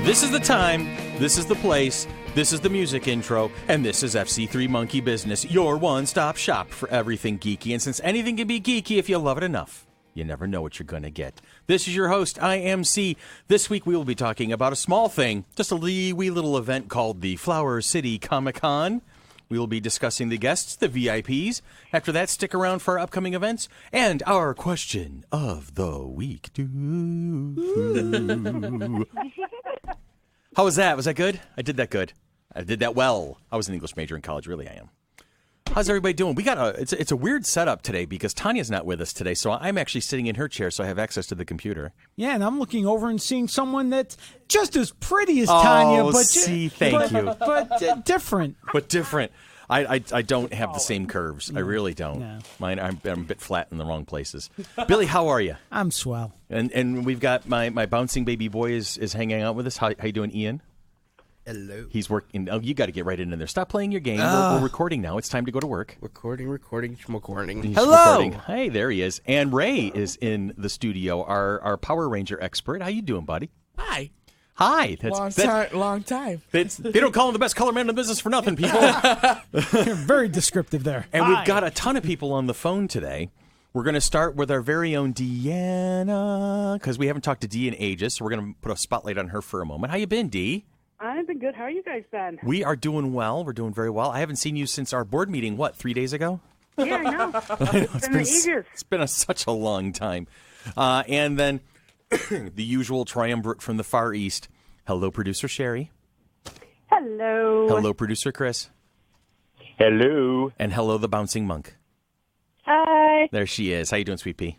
This is the time, this is the place, this is the music intro, and this is FC3 Monkey Business, your one-stop shop for everything geeky. And since anything can be geeky if you love it enough, you never know what you're going to get. This is your host, IMC. This week we will be talking about a small thing, just a wee little event called the Flower City Comic-Con. We will be discussing the guests, the VIPs. After that, stick around for our upcoming events and our question of the week. How was that? Was that good? I did that good. I did that well. I was an English major in college. Really, I am. How's everybody doing? We got it's a weird setup today because Tanya's not with us today, so I'm actually sitting in her chair, so I have access to the computer. Yeah, and I'm looking over and seeing someone that's just as pretty as Tanya, but thank you. But different. But different. I don't have the same curves. No. I really don't. No. Mine, I'm a bit flat in the wrong places. Billy, how are you? I'm swell. And we've got my bouncing baby boy is hanging out with us. How you doing, Ian? Hello. He's working. Oh, you got to get right into there. Stop playing your game. We're recording now. It's time to go to work. Recording. Hello. Recording. Hey, there he is. And Ray is in the studio, our Power Ranger expert. How you doing, buddy? Hi. Hi. Long time. They don't call him the best color man in the business for nothing, people. You're very descriptive there. And we've got a ton of people on the phone today. We're going to start with our very own Deanna, because we haven't talked to Dee in ages, so we're going to put a spotlight on her for a moment. How you been, Dee? I've been good. How are you guys been? We are doing well. We're doing very well. I haven't seen you since our board meeting, 3 days ago? Yeah, I know. It's been ages. It's been such a long time. And then the usual triumvirate from the Far East. Hello, Producer Sherry. Hello. Hello, Producer Chris. Hello. And hello, the Bouncing Monk. Hi. There she is. How you doing, Sweet Pea?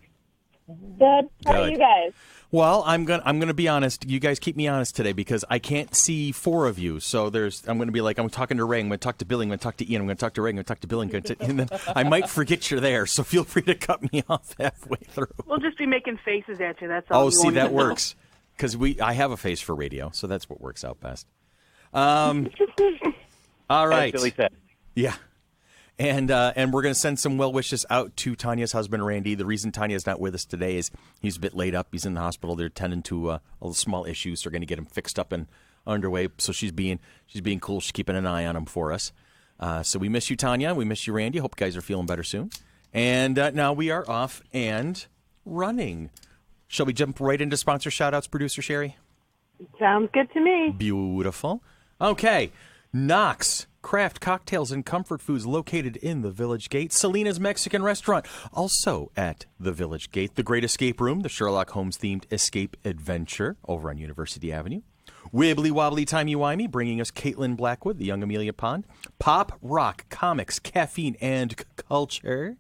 Good. How are you guys? Well, I'm gonna be honest. You guys keep me honest today because I can't see four of you. So I'm gonna be like, I'm talking to Ray, I'm gonna talk to Billy, I'm gonna talk to Ian, I'm gonna talk to Ray, I'm gonna talk to Billy, and then I might forget you're there. So feel free to cut me off halfway through. We'll just be making faces at you. That's all. Oh, see, that works because I have a face for radio, so that's what works out best. All right. As Billy said. Yeah. And we're going to send some well wishes out to Tanya's husband, Randy. The reason Tanya's not with us today is he's a bit laid up. He's in the hospital. They're tending to a small issue, so they're going to get him fixed up and underway. So she's being cool. She's keeping an eye on him for us. So we miss you, Tanya. We miss you, Randy. Hope you guys are feeling better soon. And now we are off and running. Shall we jump right into sponsor shout-outs, Producer Sherry? Sounds good to me. Beautiful. Okay. Knox Craft Cocktails and Comfort Foods located in the Village Gate. Selena's Mexican Restaurant, also at the Village Gate. The Great Escape Room, the Sherlock Holmes-themed escape adventure over on University Avenue. Wibbly Wobbly Timey Wimey, bringing us Caitlin Blackwood, the Young Amelia Pond. Pop Rock Comics, Caffeine and Culture.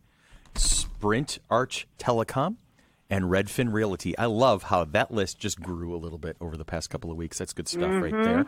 Sprint Arch Telecom. And Redfin Realty. I love how that list just grew a little bit over the past couple of weeks. That's good stuff right there.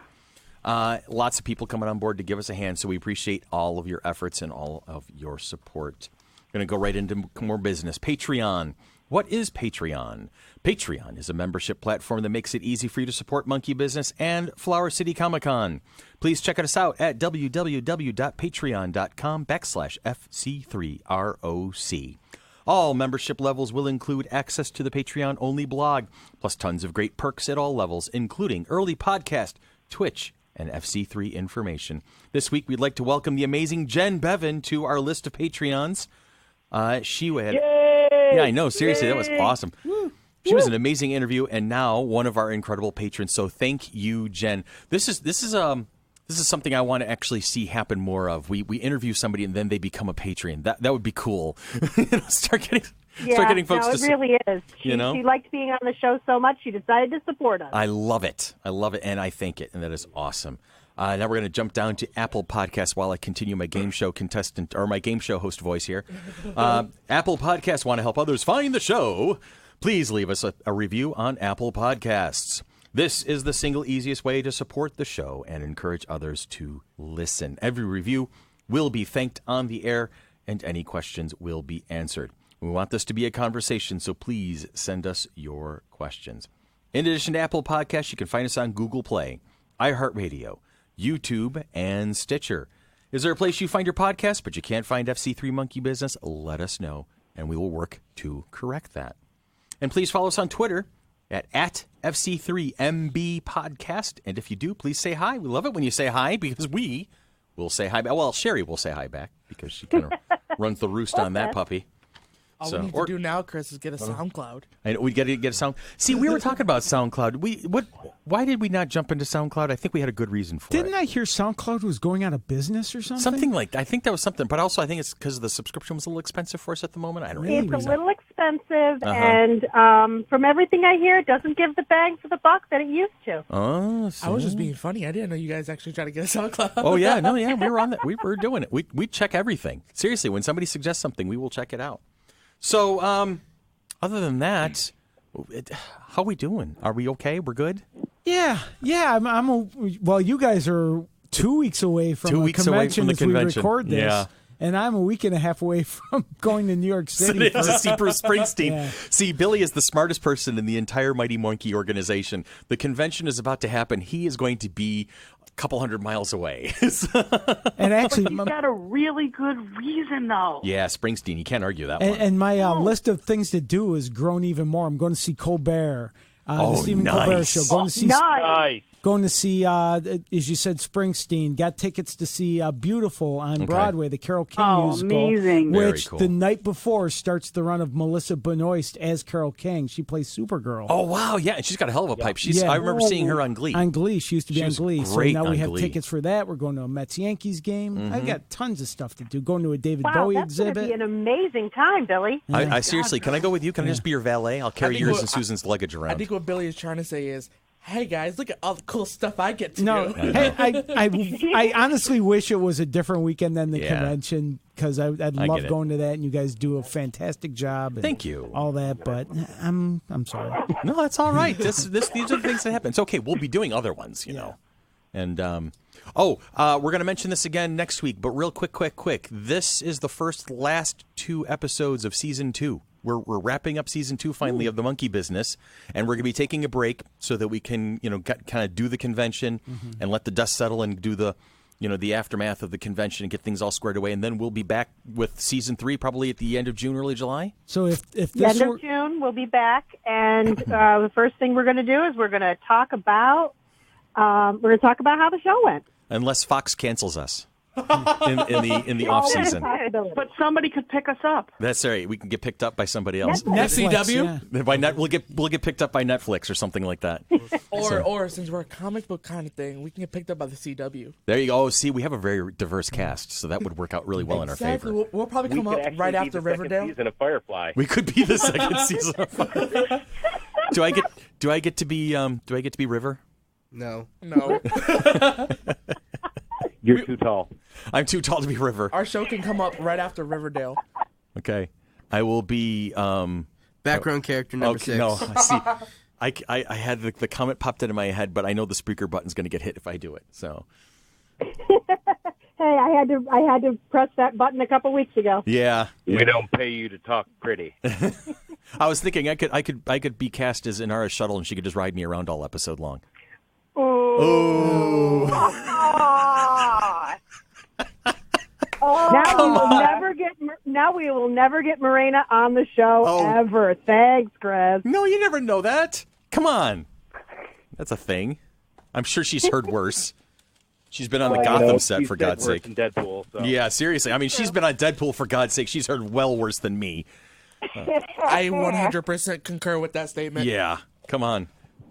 Lots of people coming on board to give us a hand, so we appreciate all of your efforts and all of your support. Going to go right into more business. Patreon. What is Patreon? Patreon is a membership platform that makes it easy for you to support Monkey Business and Flower City Comic-Con. Please check us out at www.patreon.com/FC3ROC. All membership levels will include access to the Patreon-only blog, plus tons of great perks at all levels, including early podcast, Twitch, and FC3 information. This week, we'd like to welcome the amazing Jen Beaven to our list of Patreons. She had, yeah, I know, seriously, that was awesome. She was an amazing interview, and now one of our incredible patrons. So thank you, Jen. This is something I want to actually see happen more of. We interview somebody and then they become a patron. That would be cool. Start getting folks it really is. She liked being on the show so much, she decided to support us. I love it, and I thank it, and that is awesome. Now we're going to jump down to Apple Podcasts while I continue my game show my game show host voice here. Apple Podcasts want to help others find the show. Please leave us a review on Apple Podcasts. This is the single easiest way to support the show and encourage others to listen. Every review will be thanked on the air, and any questions will be answered. We want this to be a conversation, so please send us your questions. In addition to Apple Podcasts, you can find us on Google Play, iHeartRadio, YouTube, and Stitcher. Is there a place you find your podcast, but you can't find FC3 Monkey Business? Let us know, and we will work to correct that. And please follow us on Twitter at FC3 MB Podcast. And if you do, please say hi. We love it when you say hi because we will say hi back. Well, Sherry will say hi back because she kind of runs the roost on that puppy. All we need to do now, Chris, is get a SoundCloud. I know, we got to get a sound. See, we were talking about SoundCloud. Why did we not jump into SoundCloud? I think we had a good reason for it. Didn't I hear SoundCloud was going out of business or something? Something like that. I think that was something. But also, I think it's because the subscription was a little expensive for us at the moment. I don't know. It's a little expensive, and from everything I hear, it doesn't give the bang for the buck that it used to. Oh, I was just being funny. I didn't know you guys actually tried to get a SoundCloud. Oh, yeah. No, yeah. We were on that. We were doing it. We check everything. Seriously, when somebody suggests something, we will check it out. So, other than that, how are we doing? Are we okay? We're good? Yeah. Well, you guys are 2 weeks away from the convention as we record this. Yeah. And I'm a week and a half away from going to New York City to see Bruce Springsteen. Yeah. See, Billy is the smartest person in the entire Mighty Monkey organization. The convention is about to happen. He is going to be a couple 100 miles away. And actually, He's got a really good reason, though. Yeah, Springsteen. You can't argue that one. and my list of things to do has grown even more. I'm going to see Colbert. The Stephen nice. Colbert Show. Going to see Nice. Going to see, as you said, Springsteen. Got tickets to see Beautiful on Broadway, the Carole King musical. Amazing. Which Very cool. the night before starts the run of Melissa Benoist as Carole King. She plays Supergirl. Oh, wow. Yeah, and she's got a hell of a pipe. I remember seeing her on Glee. On Glee. She used to be She on was Glee. great So now we on have Glee. tickets for that. We're going to a Mets-Yankees game. I've got tons of stuff to do. Going to a David Wow, Bowie that's going to exhibit. be an amazing time, Billy. I seriously, can I go with you? Can I just be your valet? I'll carry think yours what- and Susan's luggage around. I think what Billy is trying to say is, hey, guys, look at all the cool stuff I get to No, do. hey, I honestly wish it was a different weekend than the convention because I'd love going to that, and you guys do a fantastic job. And Thank you. All that, but I'm sorry. No, that's all right. These are the things that happen. It's okay. We'll be doing other ones, you know. And we're going to mention this again next week, but real quick. This is the last 2 episodes of season 2. We're wrapping up season 2 finally of the Monkey Business, and we're going to be taking a break so that we can, kind of do the convention and let the dust settle and do the, the aftermath of the convention and get things all squared away, and then we'll be back with season 3 probably at the end of June, early July. So if The this end were, of June, we'll be back, and the first thing we're going to do is we're going to talk about how the show went. Unless Fox cancels us in the off season. But somebody could pick us up. That's all right. We can get picked up by somebody else. Netflix, CW? yeah. By we'll get picked up by Netflix or something like that. Or since we're a comic book kind of thing, we can get picked up by the CW. There you go. Oh, see, we have a very diverse cast, so that would work out really well in our Exactly. favor. We'll probably We come could up actually right be after the second Riverdale. season of Firefly. We could be the second season of Firefly. Do I get to be River? No. You're too tall. I'm too tall to be River. Our show can come up right after Riverdale. Okay. I will be Background character number 6. No, see. I had the comment popped into my head, but I know the speaker button's going to get hit if I do it. So Hey, I had to press that button a couple weeks ago. yeah. We don't pay you to talk pretty. I was thinking I could be cast as Inara's shuttle, and she could just ride me around all episode long. Oh. Now we will never get Morena on the show ever. Thanks, Chris. No, you never know that. Come on. That's a thing. I'm sure she's heard worse. She's been on the Gotham set, for God's sake. In Deadpool, so. Yeah, seriously. I mean, she's been on Deadpool, for God's sake. She's heard well worse than me. I 100% concur with that statement. Yeah, come on.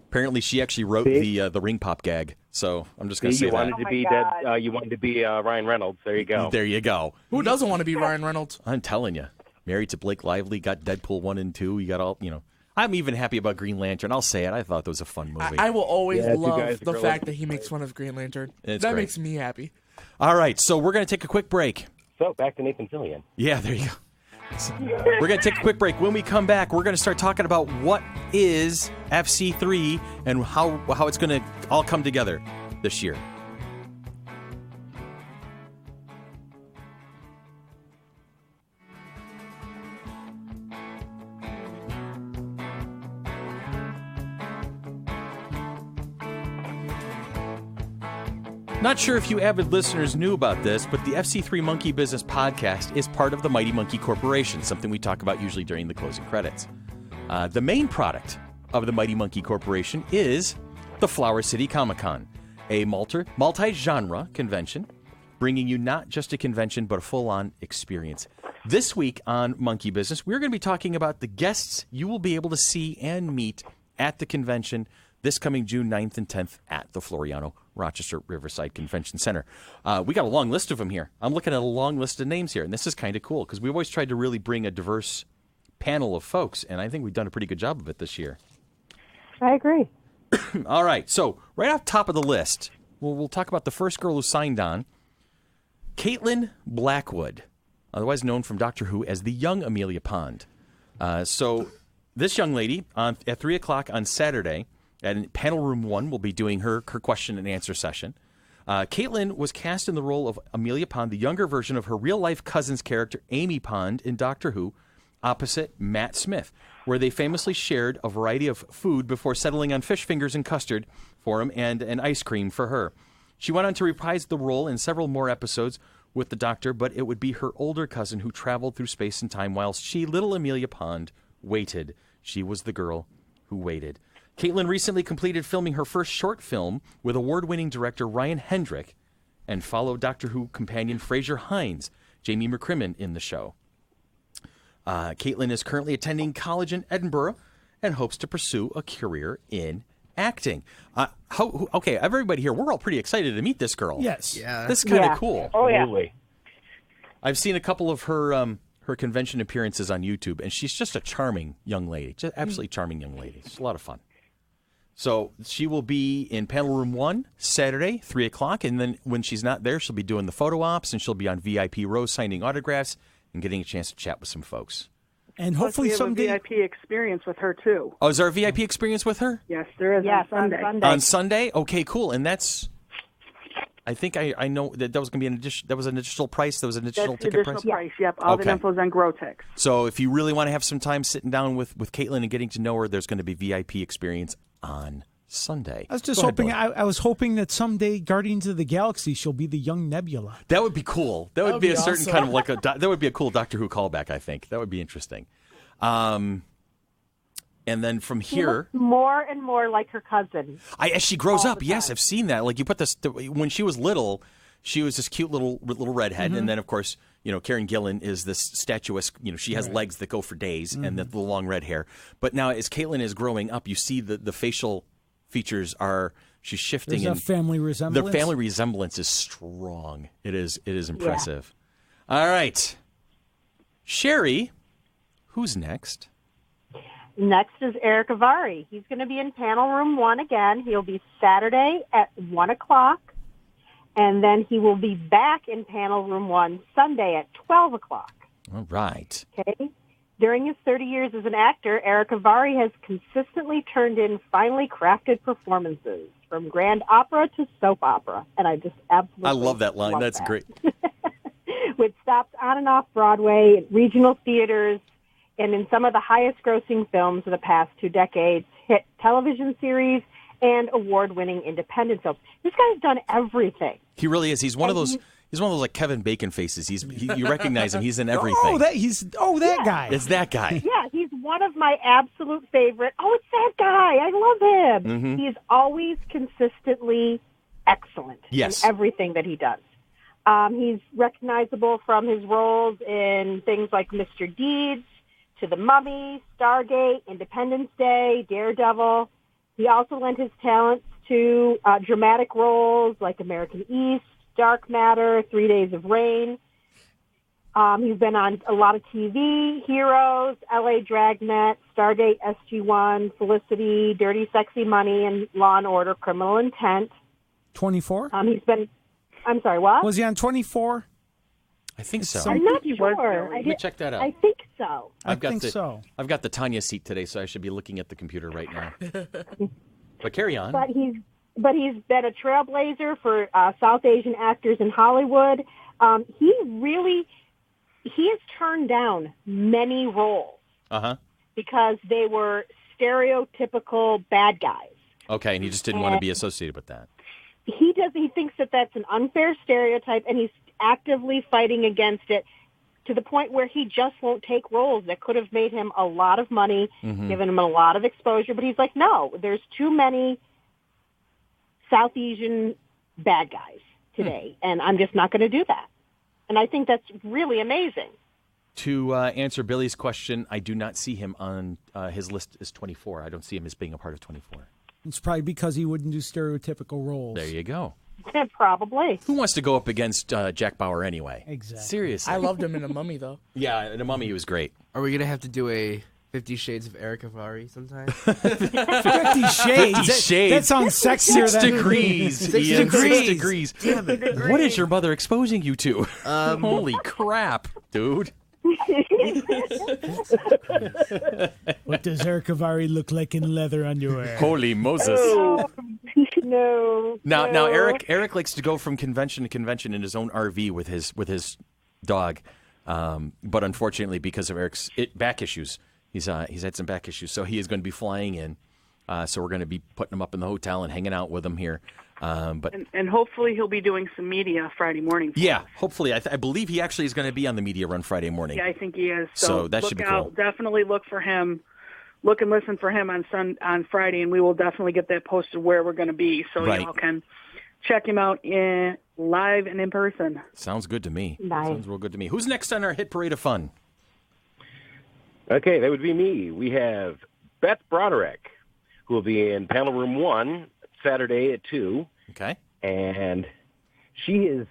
Apparently, she actually wrote the ring pop gag. So I'm just going to say you wanted that. to be you wanted to be Ryan Reynolds. There you go. There you go. Who doesn't want to be Ryan Reynolds? I'm telling you. Married to Blake Lively, got Deadpool 1 and 2. You got all, I'm even happy about Green Lantern. I'll say it. I thought that was a fun movie. I will always Yeah, you love guys the are fact that he makes fun of Green Lantern. It's That great. makes me happy. All right, so we're going to take a quick break. So back to Nathan Fillion. Yeah, there you go. We're going to take a quick break. When we come back, we're going to start talking about what is FC3 and how it's going to all come together this year. Not sure if you avid listeners knew about this, but the FC3 Monkey Business podcast is part of the Mighty Monkey Corporation, something we talk about usually during the closing credits. The main product of the Mighty Monkey Corporation is the Flower City Comic-Con, a multi-genre convention, bringing you not just a convention, but a full-on experience. This week on Monkey Business, we're going to be talking about the guests you will be able to see and meet at the convention this coming June 9th and 10th at the Floriano Rochester Riverside Convention Center. We got a long list of them here. I'm looking at a long list of names here, and this is kind of cool because we've always tried to really bring a diverse panel of folks, and I think we've done a pretty good job of it this year. I agree. All right, so right off top of the list, we'll talk about the first girl who signed on, Caitlin Blackwood, otherwise known from Doctor Who as the young Amelia Pond. So this young lady, at 3 o'clock on Saturday, at Panel Room 1, will be doing her question and answer session. Caitlin was cast in the role of Amelia Pond, the younger version of her real-life cousin's character, Amy Pond, in Doctor Who, opposite Matt Smith, where they famously shared a variety of food before settling on fish fingers and custard for him and an ice cream for her. She went on to reprise the role in several more episodes with the Doctor, but it would be her older cousin who traveled through space and time whilst she, little Amelia Pond, waited. She was the girl who waited. Caitlin recently completed filming her first short film with award-winning director Ryan Hendrick and followed Doctor Who companion Fraser Hines, Jamie McCrimmon, in the show. Caitlin is currently attending college in Edinburgh and hopes to pursue a career in acting. Okay, everybody here, we're all pretty excited to meet this girl. Yes. Yeah. This is kind of cool. Oh, yeah. Absolutely. I've seen a couple of her convention appearances on YouTube, and she's just a charming young lady. Just absolutely charming young lady. It's a lot of fun. So she will be in Panel Room 1 Saturday, 3 o'clock, and then when she's not there, she'll be doing the photo ops, and she'll be on VIP row signing autographs and getting a chance to chat with some folks. And hopefully Plus, we someday. have a VIP experience with her, too. Oh, is there a VIP experience with her? Yes, there is Yes, on Sunday. On Sunday? Okay, cool. And that's, I think I know that was going to be an addition. That was an additional price. That was an additional That's ticket additional price. price. Yep, all the info's on Growtex. So if you really want to have some time sitting down with Caitlin and getting to know her, there's going to be VIP experience on Sunday. I was just hoping. I was hoping that someday Guardians of the Galaxy she'll be the young Nebula. That would be cool. That would be a certain awesome. kind of like that would be a cool Doctor Who callback. I think that would be interesting. And then from here, More and more like her cousin. as she grows all up, the yes, time. I've seen that. Like you put this when she was little, she was this cute little redhead, and then of course, Karen Gillan is this statuesque. She has legs that go for days, and the long red hair. But now, as Caitlin is growing up, you see the facial features she's shifting. There's a family resemblance. The family resemblance is strong. It is impressive. Yeah. All right, Sherry, who's next? Next is Eric Avari. He's going to be in Panel Room 1 again. He'll be Saturday at 1 o'clock. And then he will be back in Panel Room 1 Sunday at 12 o'clock. All right. Okay. During his 30 years as an actor, Eric Avari has consistently turned in finely crafted performances, from grand opera to soap opera. And I just absolutely I love that line. That's great. With stops on and off Broadway, regional theaters, and in some of the highest-grossing films of the past 2 decades, hit television series, and award-winning independent films. This guy's done everything. He really is. He's one of those. He's one of those like Kevin Bacon faces. You recognize him. He's in everything. That guy. It's that guy. Yeah, he's one of my absolute favorite. Oh, it's that guy. I love him. Mm-hmm. He's always consistently excellent in everything that he does. He's recognizable from his roles in things like Mr. Deeds, to The Mummy, Stargate, Independence Day, Daredevil. He also lent his talents to dramatic roles like American East, Dark Matter, 3 Days of Rain. He's been on a lot of TV, Heroes, LA Dragnet, Stargate SG-1, Felicity, Dirty Sexy Money, and Law & Order Criminal Intent. 24? I'm sorry, what? Was he on 24? I think so. I'm not sure. Let me check that out. I think so. I think so. I've got the Tanya seat today, so I should be looking at the computer right now. But carry on. But he's been a trailblazer for South Asian actors in Hollywood. He has turned down many roles because they were stereotypical bad guys. Okay, and he just didn't want to be associated with that. He thinks that that's an unfair stereotype, and he's actively fighting against it to the point where he just won't take roles that could have made him a lot of money, given him a lot of exposure. But he's like, no, there's too many South Asian bad guys today, and I'm just not going to do that. And I think that's really amazing. To answer Billy's question, I do not see him on his list as 24. I don't see him as being a part of 24. It's probably because he wouldn't do stereotypical roles. There you go. Probably. Who wants to go up against Jack Bauer anyway? Exactly. Seriously. I loved him in The Mummy, though. Yeah, in The Mummy he was great. Are we going to have to do a 50 Shades of Eric Avari sometime? 50 Shades? That sounds sexier 6 degrees. 6 Ian, degrees. 6 degrees. Damn it. What is your mother exposing you to? Holy crap, dude. What does Eric Avari look like in leather underwear? Holy Moses. No. Now Eric likes to go from convention to convention in his own RV with his dog. But unfortunately, because of Eric's back issues, he's had some back issues. So he is going to be flying in. So we're going to be putting him up in the hotel and hanging out with him here. And hopefully he'll be doing some media Friday morning. Yeah, hopefully. I believe he actually is going to be on the media run Friday morning. Yeah, I think he is. So that should be cool. Definitely look for him. Look and listen for him on Friday, and we will definitely get that posted where we're going to be, so y'all can check him out live and in person. Sounds good to me. Nice. Sounds real good to me. Who's next on our Hit Parade of Fun? Okay, that would be me. We have Beth Broderick, who will be in Panel Room 1 Saturday at 2. Okay. And she is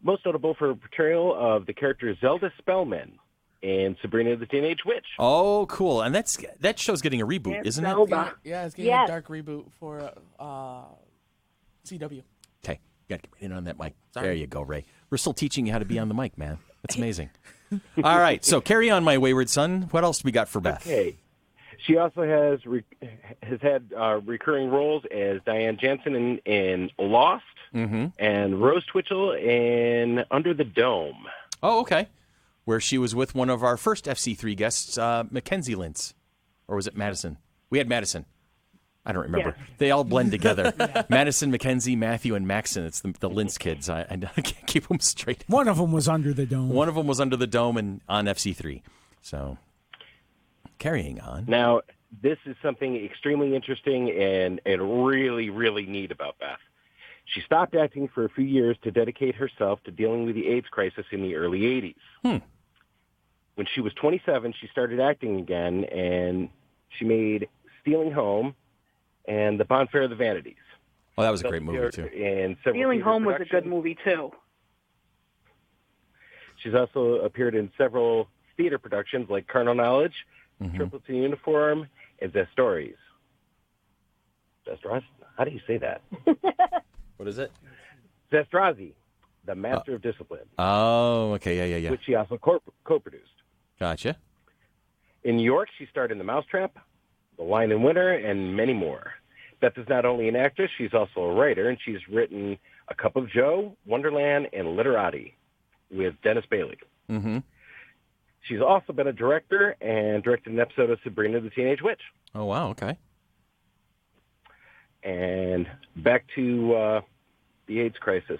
most notable for her portrayal of the character Zelda Spellman in Sabrina the Teenage Witch. Oh, cool. And that show's getting a reboot, isn't Zelda. it? Yeah, it's getting a dark reboot for CW. Okay. You got to get in on that mic. Sorry. There you go, Ray. We're still teaching you how to be on the mic, man. That's amazing. All right. So carry on, my wayward son. What else do we got for Beth? Okay. She also has had recurring roles as Diane Jansen in Lost and Rose Twitchell in Under the Dome. Oh, okay. Where she was with one of our first FC3 guests, Mackenzie Lintz. Or was it Madison? We had Madison. I don't remember. Yeah. They all blend together. Madison, Mackenzie, Matthew, and Maxon. It's the Lintz kids. I can't keep them straight. One of them was Under the Dome. One of them was Under the Dome and on FC3. So, carrying on. Now, this is something extremely interesting and really, really neat about Beth. She stopped acting for a few years to dedicate herself to dealing with the AIDS crisis in the early 80s. When she was 27, she started acting again, and she made Stealing Home and The Bonfire of the Vanities. Oh, that was a great movie, too. Stealing Home was a good movie, too. She's also appeared in several theater productions like Carnal Knowledge, Triplets in Uniform, and Zestories. Zestories? How do you say that? What is it? Zestrazi, The Master of Discipline. Oh, okay, yeah. Which she also co-produced. Gotcha. In New York, she starred in The Mousetrap, The Lion in Winter, and many more. Beth is not only an actress, she's also a writer, and she's written A Cup of Joe, Wonderland, and Literati with Dennis Bailey. She's also been a director and directed an episode of Sabrina the Teenage Witch. Oh, wow, okay. And back to the AIDS crisis.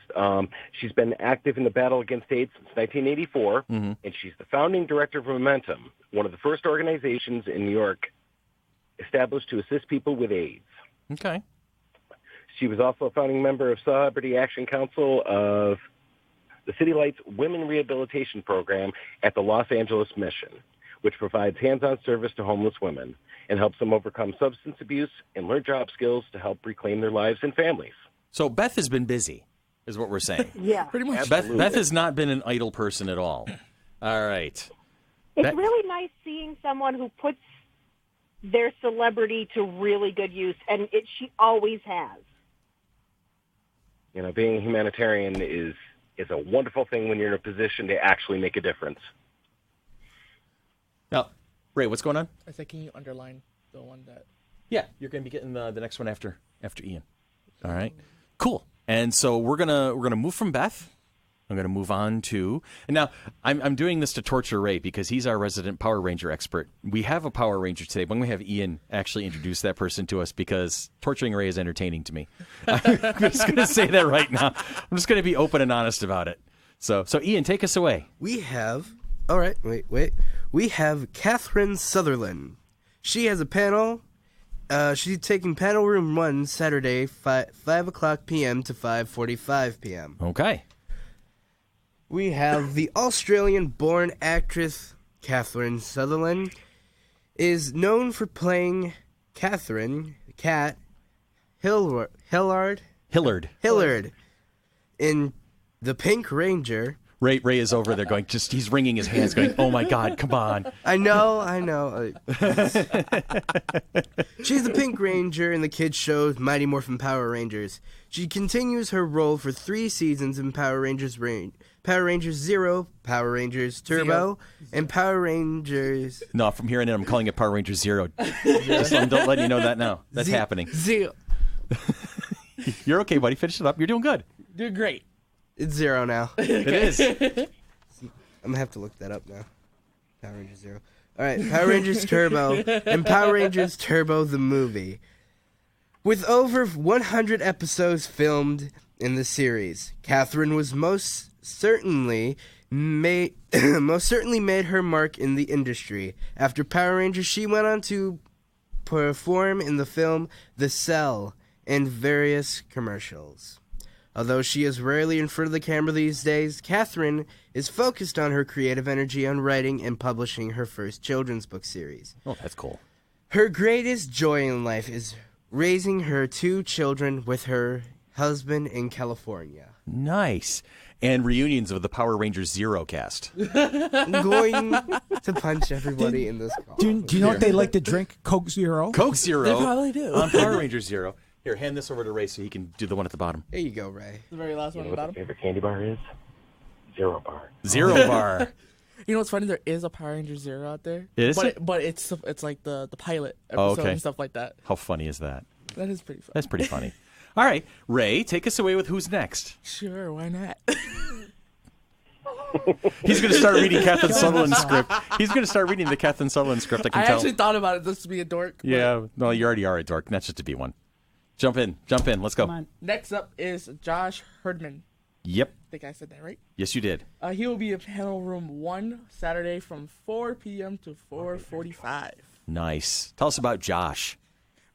She's been active in the battle against AIDS since 1984, and she's the founding director of Momentum, one of the first organizations in New York established to assist people with AIDS. Okay. She was also a founding member of Celebrity Action Council of the City Lights Women Rehabilitation Program at the Los Angeles Mission, which provides hands-on service to homeless women and helps them overcome substance abuse and learn job skills to help reclaim their lives and families. So Beth has been busy, is what we're saying. Yeah. Pretty much. Beth has not been an idle person at all. All right. It's really nice seeing someone who puts their celebrity to really good use, and she always has. You know, being a humanitarian is a wonderful thing when you're in a position to actually make a difference. Now, Ray, what's going on? I said, can you underline the one that... Yeah, you're going to be getting the next one after Ian. All right. Cool. And so we're gonna move from Beth. I'm going to move on to, and now I'm doing this to torture Ray because he's our resident Power Ranger expert. We have a Power Ranger today, but I'm going to have Ian actually introduce that person to us because torturing Ray is entertaining to me. I'm just going to say that right now. I'm just going to be open and honest about it. So Ian, take us away. We have... All right, wait. We have Catherine Sutherland. She has a panel. She's taking panel room 1 Saturday, 5 o'clock p.m. to 5:45 p.m. Okay. We have the Australian-born actress Catherine Sutherland is known for playing Catherine Cat Hillard in The Pink Ranger. Ray is over there going, he's wringing his hands going, oh my God, come on. I know. She's the Pink Ranger in the kids' show Mighty Morphin Power Rangers. She continues her role for 3 seasons in Power Rangers Zero, Power Rangers Turbo, and Power Rangers... No, from here on in, I'm calling it Power Rangers Zero. Just don't let you know that now. That's happening. Zero. You're okay, buddy. Finish it up. You're doing good. Doing great. It's 0 now. It is. I'm going to have to look that up now. Power Rangers Zero. All right, Power Rangers Turbo and Power Rangers Turbo the movie. With over 100 episodes filmed in the series, Catherine was most certainly made her mark in the industry. After Power Rangers, she went on to perform in the film The Cell and various commercials. Although she is rarely in front of the camera these days, Catherine is focused on her creative energy on writing and publishing her first children's book series. Oh, that's cool. Her greatest joy in life is raising her 2 children with her husband in California. Nice. And reunions of the Power Rangers Zero cast. I'm going to punch everybody in this call. Do you know what they like to drink? Coke Zero? Coke Zero. They probably do. On Power Rangers Zero. Here, hand this over to Ray so he can do the one at the bottom. There you go, Ray. The very last one at the bottom. What my favorite candy bar is? Zero Bar. Zero Bar. You know what's funny? There is a Power Rangers Zero out there. Is it? But it's like the pilot episode and stuff like that. How funny is that? That is pretty funny. That's pretty funny. All right, Ray, take us away with who's next. Sure, why not? He's going to start reading Catherine Sutherland's script. He's going to start reading the Catherine Sutherland script, I can I tell. actually thought about it just to be a dork. Yeah, no, you already are a dork. That's just to be one. Jump in. Let's go. Come on. Next up is Josh Herdman. Yep. I think I said that right. Yes, you did. He will be in panel room 1 Saturday from 4 p.m. to 4:45. Nice. Tell us about Josh.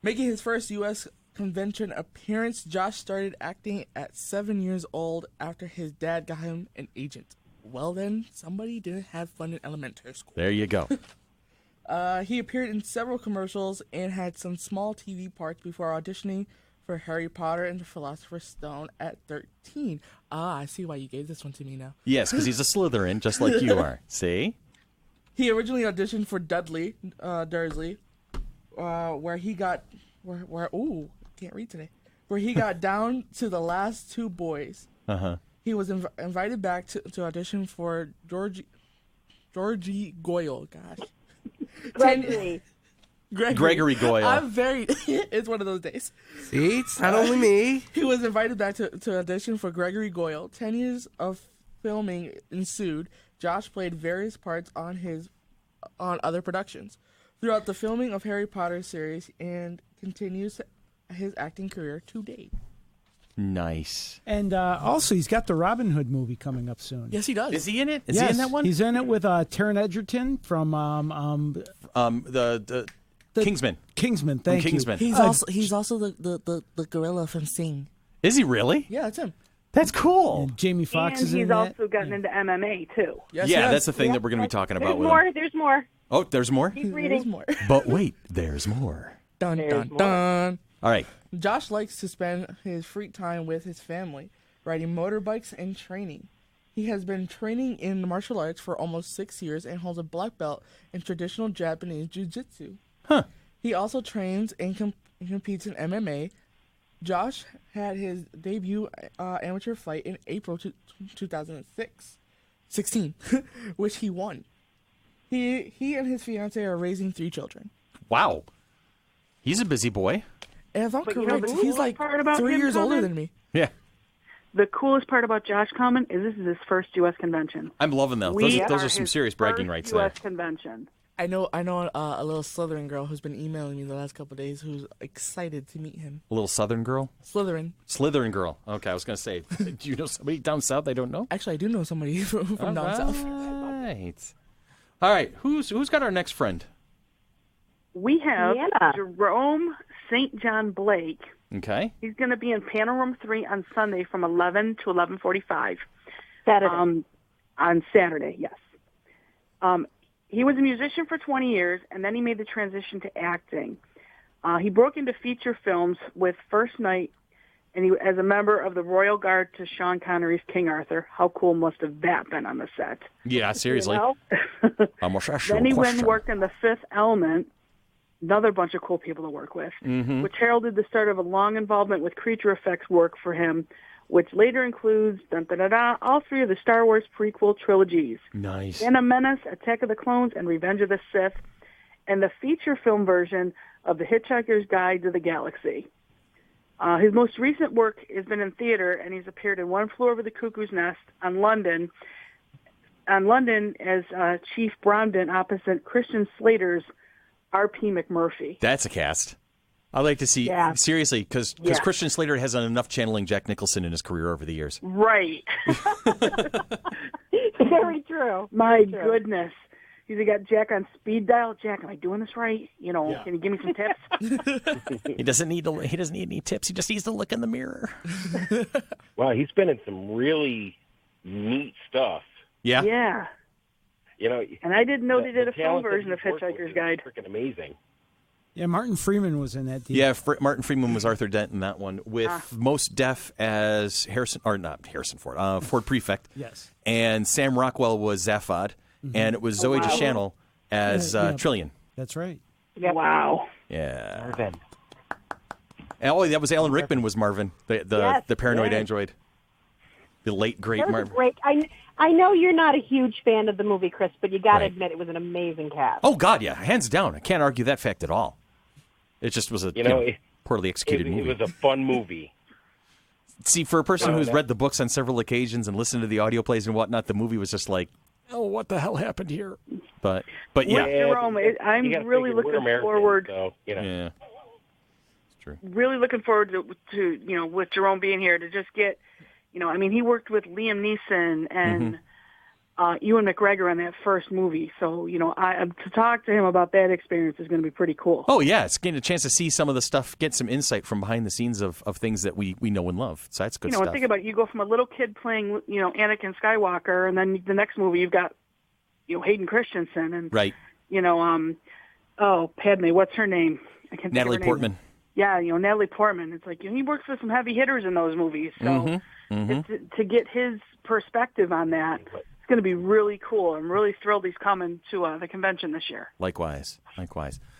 Making his first U.S. convention appearance, Josh started acting at 7 years old after his dad got him an agent. Well then, somebody didn't have fun in elementary school. There you go. He appeared in several commercials and had some small TV parts before auditioning for Harry Potter and the Philosopher's Stone at 13. I see why you gave this one to me now. Yes, because he's a Slytherin, just like you are. See? He originally auditioned for Dudley Dursley, where he got can't read today. Where he got down to the last 2 boys. He was invited back to audition for Georgie Goyle. Gosh. Gregory Goyle. I'm very... It's one of those days. See, it's not only me. He was invited back to audition for Gregory Goyle. 10 years of filming ensued. Josh played various parts on other productions throughout the filming of Harry Potter series and continues his acting career to date. Nice. And also, he's got the Robin Hood movie coming up soon. Yes, he does. Is he in it? Is yes, he in that one? He's in it with Taron Egerton from the Kingsman. Kingsman, thank you. Kingsman. He's also the gorilla from Sing. Is he really? Yeah, that's him. That's cool. And Jamie Foxx And is in he's that. also gotten into MMA, too. Yes, yeah, yes. that's the thing that we're going to be talking about with him. There's more. Oh, there's more? Keep There's reading. more. But wait, there's more. Dun, There's dun, more. dun. All right. Josh likes to spend his free time with his family, riding motorbikes and training. He has been training in martial arts for almost 6 years and holds a black belt in traditional Japanese jiu-jitsu. Huh. He also trains and competes in MMA. Josh had his debut amateur fight in April 2016, which he won. He and his fiancée are raising 3 children. Wow. He's a busy boy. And if I'm But you know correct, the he's like coolest part about 3 him years older coming? than me. Yeah. The coolest part about Josh coming is this is his first U.S. convention. I'm loving that. We Those are are some his serious bragging first rights U.S. there. convention. I know a little Slytherin girl who's been emailing me the last couple of days who's excited to meet him. A little Southern girl? Slytherin girl. Okay, I was going to say, do you know somebody down south I don't know? Actually, I do know somebody from down south. All right. Who's got our next friend? We have Jerome St. John Blake. Okay. He's going to be in Panel Room 3 on Sunday from 11 to 11:45. Saturday. On Saturday, yes. He was a musician for 20 years, and then he made the transition to acting. He broke into feature films with First Night, and he as a member of the Royal Guard to Sean Connery's King Arthur. How cool must have that been on the set? Yeah, seriously. Then he went and worked in The Fifth Element, another bunch of cool people to work with, which heralded the start of a long involvement with creature effects work for him, which later includes all three of the Star Wars prequel trilogies. Nice. Phantom Menace, Attack of the Clones, and Revenge of the Sith, and the feature film version of The Hitchhiker's Guide to the Galaxy. His most recent work has been in theater, and he's appeared in One Flew Over the Cuckoo's Nest on London as Chief Bromden opposite Christian Slater's R.P. McMurphy. That's a cast. I like to see, seriously, because Christian Slater has done enough channeling Jack Nicholson in his career over the years. Right. Very true. My goodness. He's got Jack on speed dial. Jack, am I doing this right? Can you give me some tips? He doesn't need any tips. He just needs to look in the mirror. Wow, he's been in some really neat stuff. Yeah. Yeah. And I didn't know they did a film version of Hitchhiker's Guide. Freaking amazing. Yeah, Martin Freeman was in that. Martin Freeman was Arthur Dent in that one, with Most Def as Ford Prefect. Yes. And Sam Rockwell was Zaphod, and it was Zoe Deschanel as Trillian. That's right. Yeah. Wow. Yeah. Marvin. Oh, that was Alan Rickman was Marvin, the paranoid android. The late, great Marvin. Great. I know you're not a huge fan of the movie, Chris, but you got to admit it was an amazing cast. Oh, God, yeah. Hands down. I can't argue that fact at all. It just was a poorly executed movie. It was a fun movie. See, for a person who's read the books on several occasions and listened to the audio plays and whatnot, the movie was just like, oh, what the hell happened here? But yeah. Jerome, I'm really looking forward. So, Yeah. It's true. Really looking forward to with Jerome being here to just get, he worked with Liam Neeson and Ewan McGregor on that first movie. So, to talk to him about that experience is going to be pretty cool. Oh, yeah. It's getting a chance to see some of the stuff, get some insight from behind the scenes of things that we know and love. So that's good stuff. Think about it. You go from a little kid playing, Anakin Skywalker, and then the next movie you've got, Hayden Christensen. And, right. Padme, what's her name? I can't think Natalie of her Portman. Name. Yeah, Natalie Portman. It's like, he works with some heavy hitters in those movies. So to get his perspective on that, it's going to be really cool. I'm really thrilled he's coming to the convention this year. Likewise.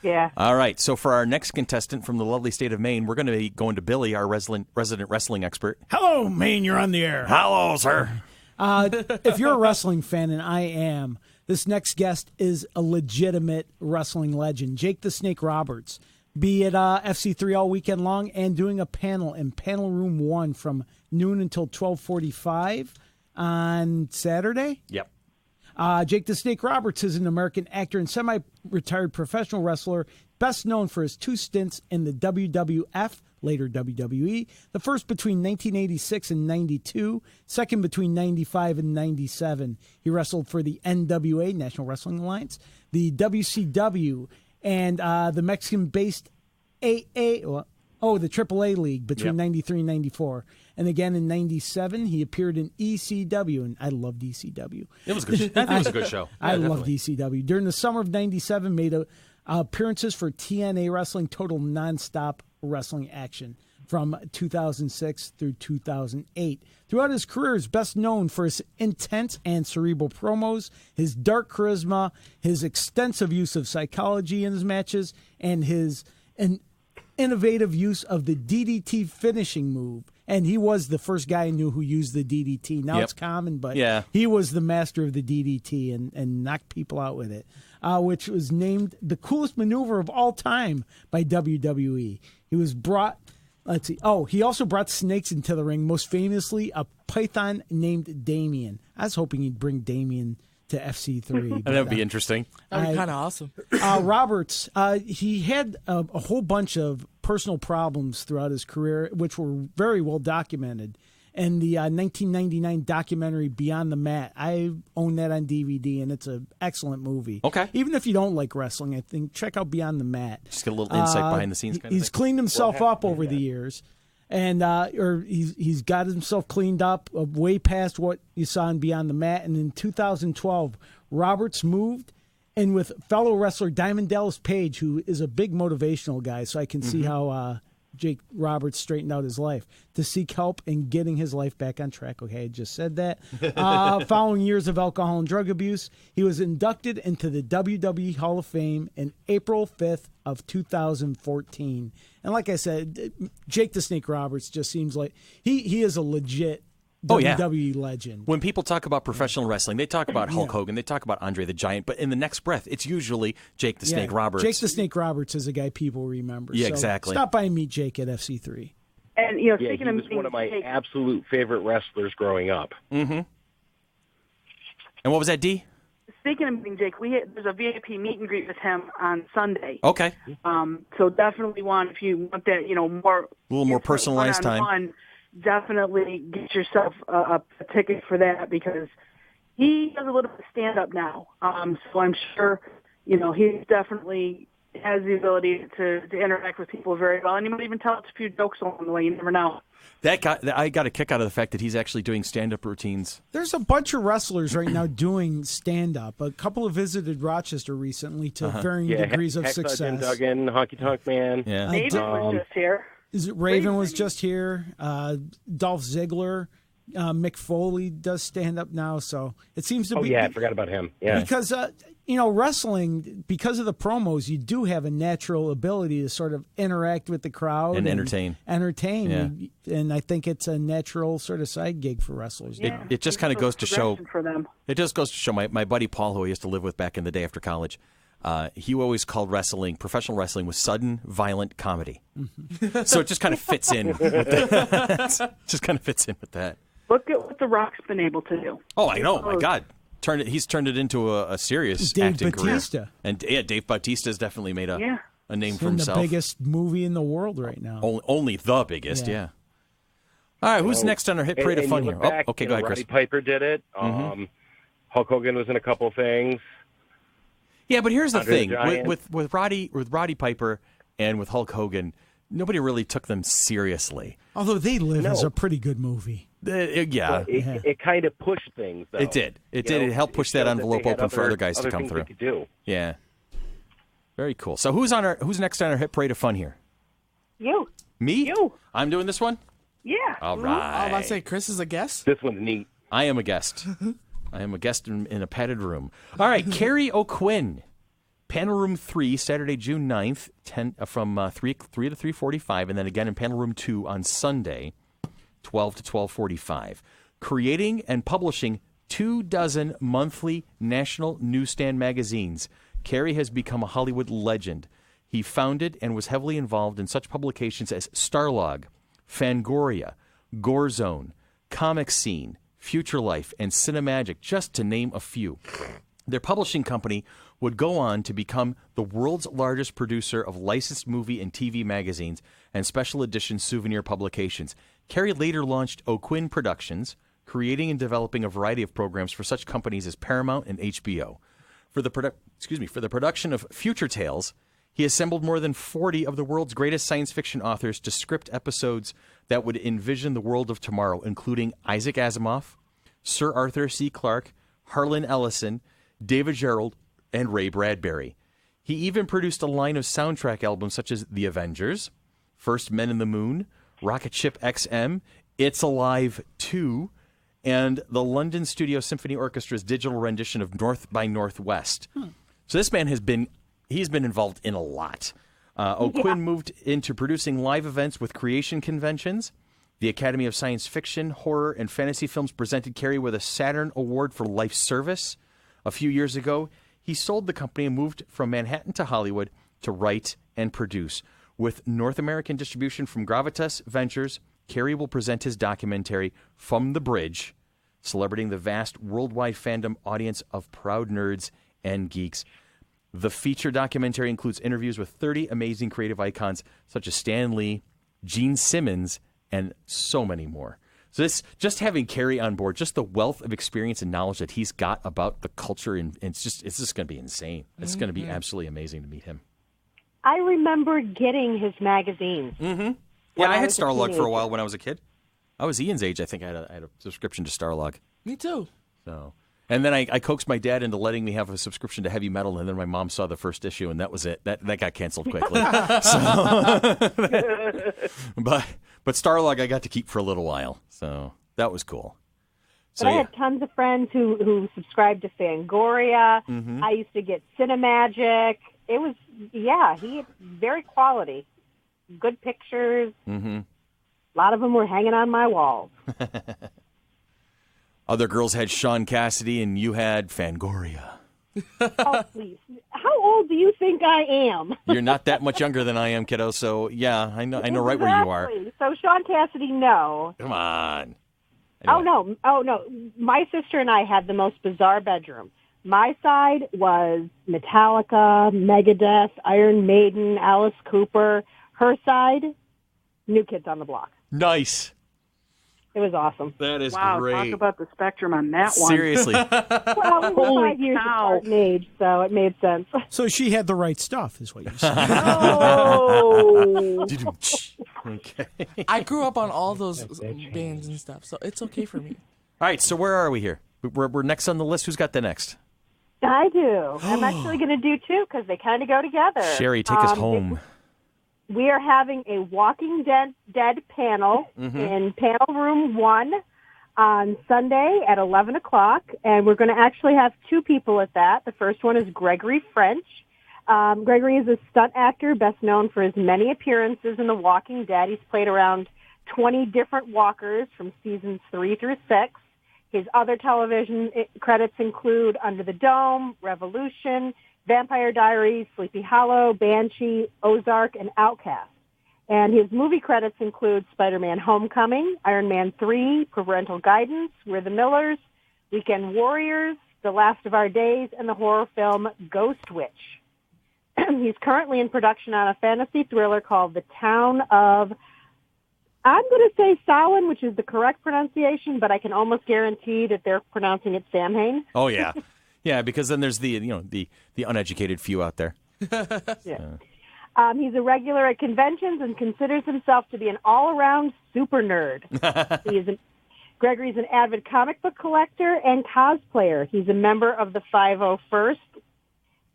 Yeah. All right. So for our next contestant from the lovely state of Maine, we're going to be going to Billy, our resident wrestling expert. Hello, Maine. You're on the air. Hello, sir. If you're a wrestling fan, and I am, this next guest is a legitimate wrestling legend, Jake the Snake Roberts. Be at FC3 all weekend long and doing a panel in Panel Room 1 from noon until 12:45 on Saturday. Yep. Jake the Snake Roberts is an American actor and semi-retired professional wrestler, best known for his 2 stints in the WWF, later WWE, the first between 1986 and 92, second between 95 and 97. He wrestled for the NWA, National Wrestling Alliance, the WCW, and the Mexican-based the AAA League between 93 and 94. And again in 97, he appeared in ECW, and I loved ECW. It was good. I think it was a good show. I loved ECW. During the summer of 97, made appearances for TNA Wrestling, Total Nonstop Wrestling Action from 2006 through 2008. Throughout his career, is best known for his intense and cerebral promos, his dark charisma, his extensive use of psychology in his matches, and his innovative use of the DDT finishing move. And he was the first guy I knew who used the DDT. Now it's common, but he was the master of the DDT and knocked people out with it, which was named the coolest maneuver of all time by WWE. He was brought... Let's see. Oh, he also brought snakes into the ring, most famously a python named Damien. I was hoping he'd bring Damien to FC3. That would be interesting. That'd be kind of awesome. Roberts, he had a whole bunch of personal problems throughout his career, which were very well documented. And the 1999 documentary Beyond the Mat, I own that on DVD, and it's an excellent movie. Okay. Even if you don't like wrestling, I think check out Beyond the Mat. Just get a little insight behind the scenes. He's cleaned himself up over the years, and or he's got himself cleaned up way past what you saw in Beyond the Mat. And in 2012, Roberts moved, and with fellow wrestler Diamond Dallas Page, who is a big motivational guy, so I can see how Jake Roberts straightened out his life to seek help in getting his life back on track. Okay, I just said that. Following years of alcohol and drug abuse, he was inducted into the WWE Hall of Fame in April 5th of 2014. And like I said, Jake the Snake Roberts just seems like he is a legit WWE legend. When people talk about professional wrestling, they talk about Hulk Hogan, they talk about Andre the Giant, but in the next breath, it's usually Jake the Snake Roberts. Jake the Snake Roberts is a guy people remember. Yeah, so exactly. Stop by and meet Jake at FC3. And speaking of he was one of my absolute favorite wrestlers growing up. Mm-hmm. And what was that, D? Speaking of meeting Jake, there's a VIP meet and greet with him on Sunday. Okay. So definitely if you want that, more a little more personalized time. Definitely get yourself a ticket for that, because he does a little bit of stand-up now. So I'm sure, he definitely has the ability to interact with people very well. And he might even tell us a few jokes along the way. You never know. I got a kick out of the fact that he's actually doing stand-up routines. There's a bunch of wrestlers right now doing stand-up. A couple have visited Rochester recently to varying degrees of success. Jim Duggan, Honky Tonk Man. Yeah. Beaven was just here. Raven was just here. Dolph Ziggler. Mick Foley does stand-up now, so it seems to be... Oh, yeah, I forgot about him. Yeah. Because, wrestling, because of the promos, you do have a natural ability to sort of interact with the crowd. And entertain. Yeah. And I think it's a natural sort of side gig for wrestlers. Yeah. It just kind of goes to show... For them. It just goes to show my buddy Paul, who I used to live with back in the day after college, he always called professional wrestling was sudden, violent comedy. Mm-hmm. So it just kind of fits in with that. Just kind of fits in with that. Look at what The Rock's been able to do. Oh, I know. My God. He's turned it into a serious acting Bautista. career. And Dave Bautista's definitely made a name for himself. The biggest movie in the world right now. Only the biggest, yeah. All right, who's next on our hit parade of fun here? Back, okay, go ahead, Chris. Roddy Piper did it. Hulk Hogan was in a couple things. Yeah, but here's the Andre thing the with Roddy Piper and with Hulk Hogan, nobody really took them seriously. Although They Live is a pretty good movie. It kind of pushed things, though. It did. It did. It helped push that envelope open for other guys to come through. Could do. Yeah. Very cool. So who's next on our hit parade of fun here? You. Me? You. I'm doing this one? Yeah. All right. I was about to say, Chris is a guest. This one's neat. I am a guest. I am a guest in a padded room. All right, Carrie O'Quinn. Panel Room 3, Saturday, June 9th, from 3 to 3:45, and then again in Panel Room 2 on Sunday, 12 to 12:45. Creating and publishing 24 monthly national newsstand magazines, Carrie has become a Hollywood legend. He founded and was heavily involved in such publications as Starlog, Fangoria, Gore Zone, Comic Scene, Future Life, and Cinemagic, just to name a few. Their publishing company would go on to become the world's largest producer of licensed movie and TV magazines and special edition souvenir publications. Carrie later launched O'Quinn Productions, creating and developing a variety of programs for such companies as Paramount and HBO. For the production of Future Tales, he assembled more than 40 of the world's greatest science fiction authors to script episodes that would envision the world of tomorrow, including Isaac Asimov, Sir Arthur C. Clarke, Harlan Ellison, David Gerrold, and Ray Bradbury. He even produced a line of soundtrack albums such as The Avengers, First Men in the Moon, Rocket Ship XM, It's Alive 2, and the London Studio Symphony Orchestra's digital rendition of North by Northwest. So this man he's been involved in a lot. O'Quinn moved into producing live events with creation conventions. The Academy of Science Fiction, Horror, and Fantasy Films presented Carrie with a Saturn Award for Life Service. A few years ago, he sold the company and moved from Manhattan to Hollywood to write and produce. With North American distribution from Gravitas Ventures, Carrie will present his documentary, From the Bridge, celebrating the vast worldwide fandom audience of proud nerds and geeks. The feature documentary includes interviews with 30 amazing creative icons such as Stan Lee, Gene Simmons, and so many more. So this, just having Carrie on board, just the wealth of experience and knowledge that he's got about the culture, and it's just going to be insane. It's going to be absolutely amazing to meet him. I remember getting his magazines. Mm-hmm. Yeah, I had Starlog for a while when I was a kid. I was Ian's age. I think I had a subscription to Starlog. Me too. So, and then I coaxed my dad into letting me have a subscription to Heavy Metal, and then my mom saw the first issue, and that was it. That got canceled quickly. But Starlog I got to keep for a little while, so that was cool. So, but I had tons of friends who subscribed to Fangoria. Mm-hmm. I used to get Cinemagic. It was, he had very quality, good pictures. Mm-hmm. A lot of them were hanging on my walls. Other girls had Sean Cassidy, and you had Fangoria. Oh, please. How old do you think I am? You're not that much younger than I am, kiddo, so yeah, I know right where you are. So Sean Cassidy, no. Come on. Anyway. Oh, no. My sister and I had the most bizarre bedroom. My side was Metallica, Megadeth, Iron Maiden, Alice Cooper. Her side, New Kids on the Block. Nice. It was awesome. That is wow, great. Talk about the spectrum on that one. Seriously. Well, we were 5 years apart in age, so it made sense. So she had the right stuff, is what you're saying. Oh. Okay. I grew up on all those bands and stuff, so it's okay for me. All right, so where are we here? We're next on the list. Who's got the next? I do. I'm actually going to do two because they kind of go together. Sherry, take us home. We are having a Walking Dead panel in panel room 1 on Sunday at 11 o'clock, and we're going to actually have two people at that. The first one is Gregory French. Gregory is a stunt actor best known for his many appearances in The Walking Dead. He's played around 20 different walkers from seasons 3 through 6. His other television credits include Under the Dome, Revolution, Vampire Diaries, Sleepy Hollow, Banshee, Ozark, and Outcast. And his movie credits include Spider-Man Homecoming, Iron Man 3, Parental Guidance, We're the Millers, Weekend Warriors, The Last of Our Days, and the horror film Ghost Witch. He's currently in production on a fantasy thriller called The Town of, I'm going to say Samhain, which is the correct pronunciation, but I can almost guarantee that they're pronouncing it Samhain. Oh, yeah. Yeah, because then there's the uneducated few out there. Yeah. He's a regular at conventions and considers himself to be an all-around super nerd. Gregory's an avid comic book collector and cosplayer. He's a member of the 501st,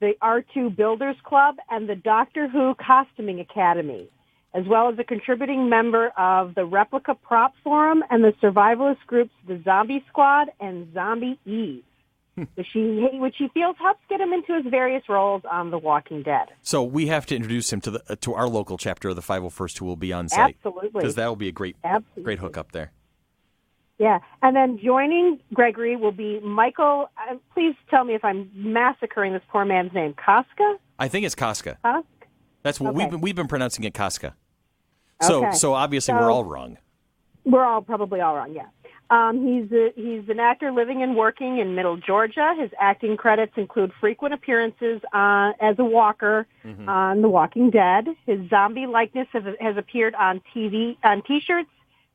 the R2 Builders Club, and the Doctor Who Costuming Academy, as well as a contributing member of the Replica Prop Forum and the survivalist groups The Zombie Squad and Zombie Eve. which he feels helps get him into his various roles on The Walking Dead. So we have to introduce him to our local chapter of the 501st, who will be on site. Absolutely, because that will be a great hookup there. Yeah, and then joining Gregory will be Michael. Please tell me if I'm massacring this poor man's name. Casca? I think it's Casca. Huh? That's what we've been pronouncing it, Casca. Okay. So obviously we're all wrong. We're probably all wrong. Yeah. He's an actor living and working in Middle Georgia. His acting credits include frequent appearances as a walker on The Walking Dead. His zombie likeness has appeared on TV, on T-shirts,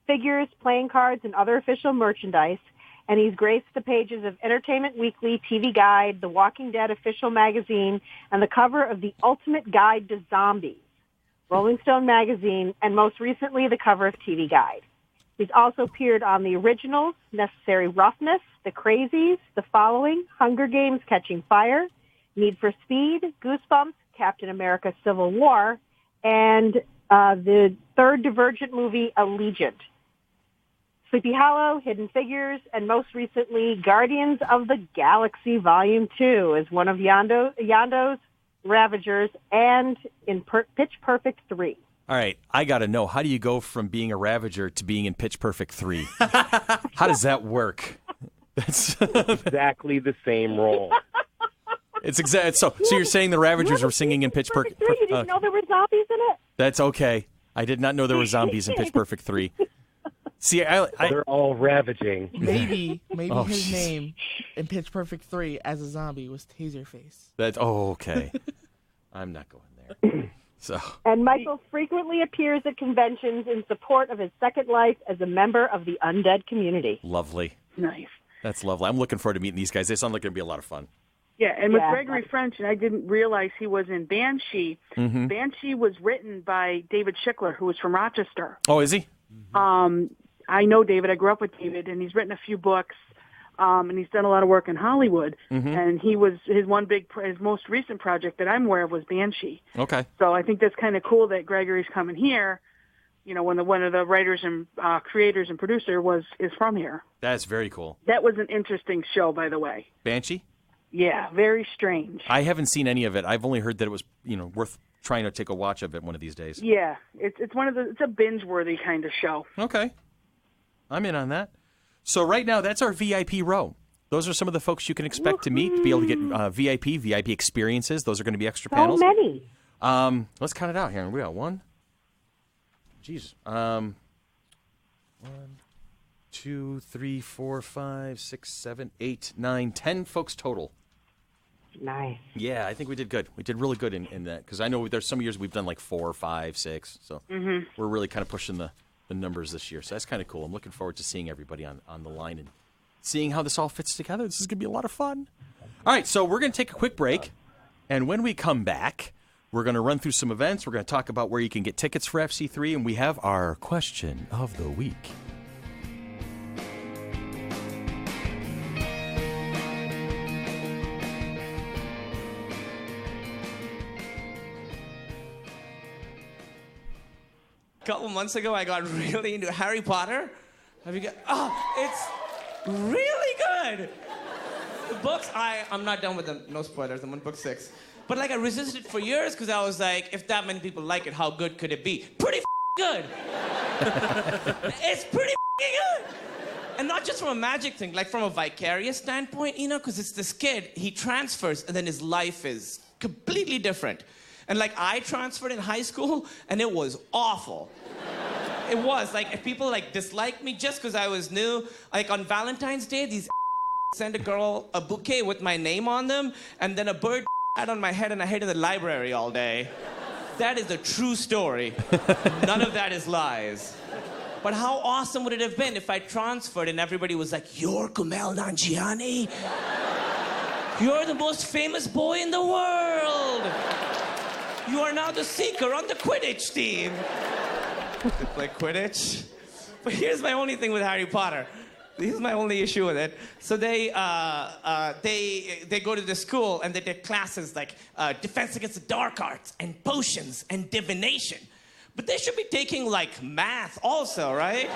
figures, playing cards, and other official merchandise. And he's graced the pages of Entertainment Weekly, TV Guide, The Walking Dead official magazine, and the cover of The Ultimate Guide to Zombies, Rolling Stone magazine, and most recently the cover of TV Guide. He's also appeared on The Originals, Necessary Roughness, The Crazies, The Following, Hunger Games, Catching Fire, Need for Speed, Goosebumps, Captain America, Civil War, and the third Divergent movie, Allegiant. Sleepy Hollow, Hidden Figures, and most recently, Guardians of the Galaxy Volume 2 as one of Yondo's Ravagers, and in Pitch Perfect 3. All right, I got to know, how do you go from being a Ravager to being in Pitch Perfect 3? How does that work? That's exactly the same role. It's exact. So you're saying the Ravagers were singing in Pitch Perfect 3? You didn't know there were zombies in it? That's okay. I did not know there were zombies in Pitch Perfect 3. See, They're all ravaging. Maybe his name in Pitch Perfect 3 as a zombie was Taserface. Okay. I'm not going there. So. And Michael frequently appears at conventions in support of his second life as a member of the undead community. Lovely. Nice. That's lovely. I'm looking forward to meeting these guys. They sound like it'll be a lot of fun. Yeah, and with Gregory French, and I didn't realize he was in Banshee. Mm-hmm. Banshee was written by David Schickler, who was from Rochester. Oh, is he? I know David. I grew up with David, and he's written a few books, and he's done a lot of work in Hollywood. Mm-hmm. And his most recent project that I'm aware of was Banshee. Okay. So I think that's kind of cool that Gregory's coming here. You know, when one of the writers and creators and producer is from here. That's very cool. That was an interesting show, by the way. Banshee? Yeah, very strange. I haven't seen any of it. I've only heard that it was, worth trying to take a watch of it one of these days. Yeah, it's a binge-worthy kind of show. Okay. I'm in on that. So right now, that's our VIP row. Those are some of the folks you can expect to meet, to be able to get VIP experiences. Those are going to be extra panels. So many. Let's count it out here. We got 1, 2, 3, 4, 5, 6, 7, 8, 9, 10 folks total. Nice. Yeah, I think we did good. We did really good in that, because I know there's some years we've done like 4, 5, 6. So we're really kind of pushing the numbers this year. So that's kind of cool. I'm looking forward to seeing everybody on the line and seeing how this all fits together. This is going to be a lot of fun. All right, so we're going to take a quick break. And when we come back, we're going to run through some events. We're going to talk about where you can get tickets for FC3. And we have our question of the week. A couple months ago, I got really into Harry Potter. Have you got? Oh, it's really good. The books, I'm not done with them. No spoilers. I'm on book 6. But I resisted for years because I was like, if that many people like it, how good could it be? Pretty good. It's pretty good. And not just from a magic thing, from a vicarious standpoint, because it's this kid, he transfers, and then his life is completely different. And I transferred in high school, and it was awful. It was. If people disliked me just because I was new, on Valentine's Day, these sent a girl a bouquet with my name on them, and then a bird had on my head, and I hid in the library all day. That is a true story. None of that is lies. But how awesome would it have been if I transferred and everybody was like, "You're Kumail Nanjiani? You're the most famous boy in the world. You are now the seeker on the Quidditch team." Play Quidditch? But here's my only thing with Harry Potter. Here's my only issue with it. So they go to the school and they take classes like defense against the dark arts and potions and divination. But they should be taking math also, right?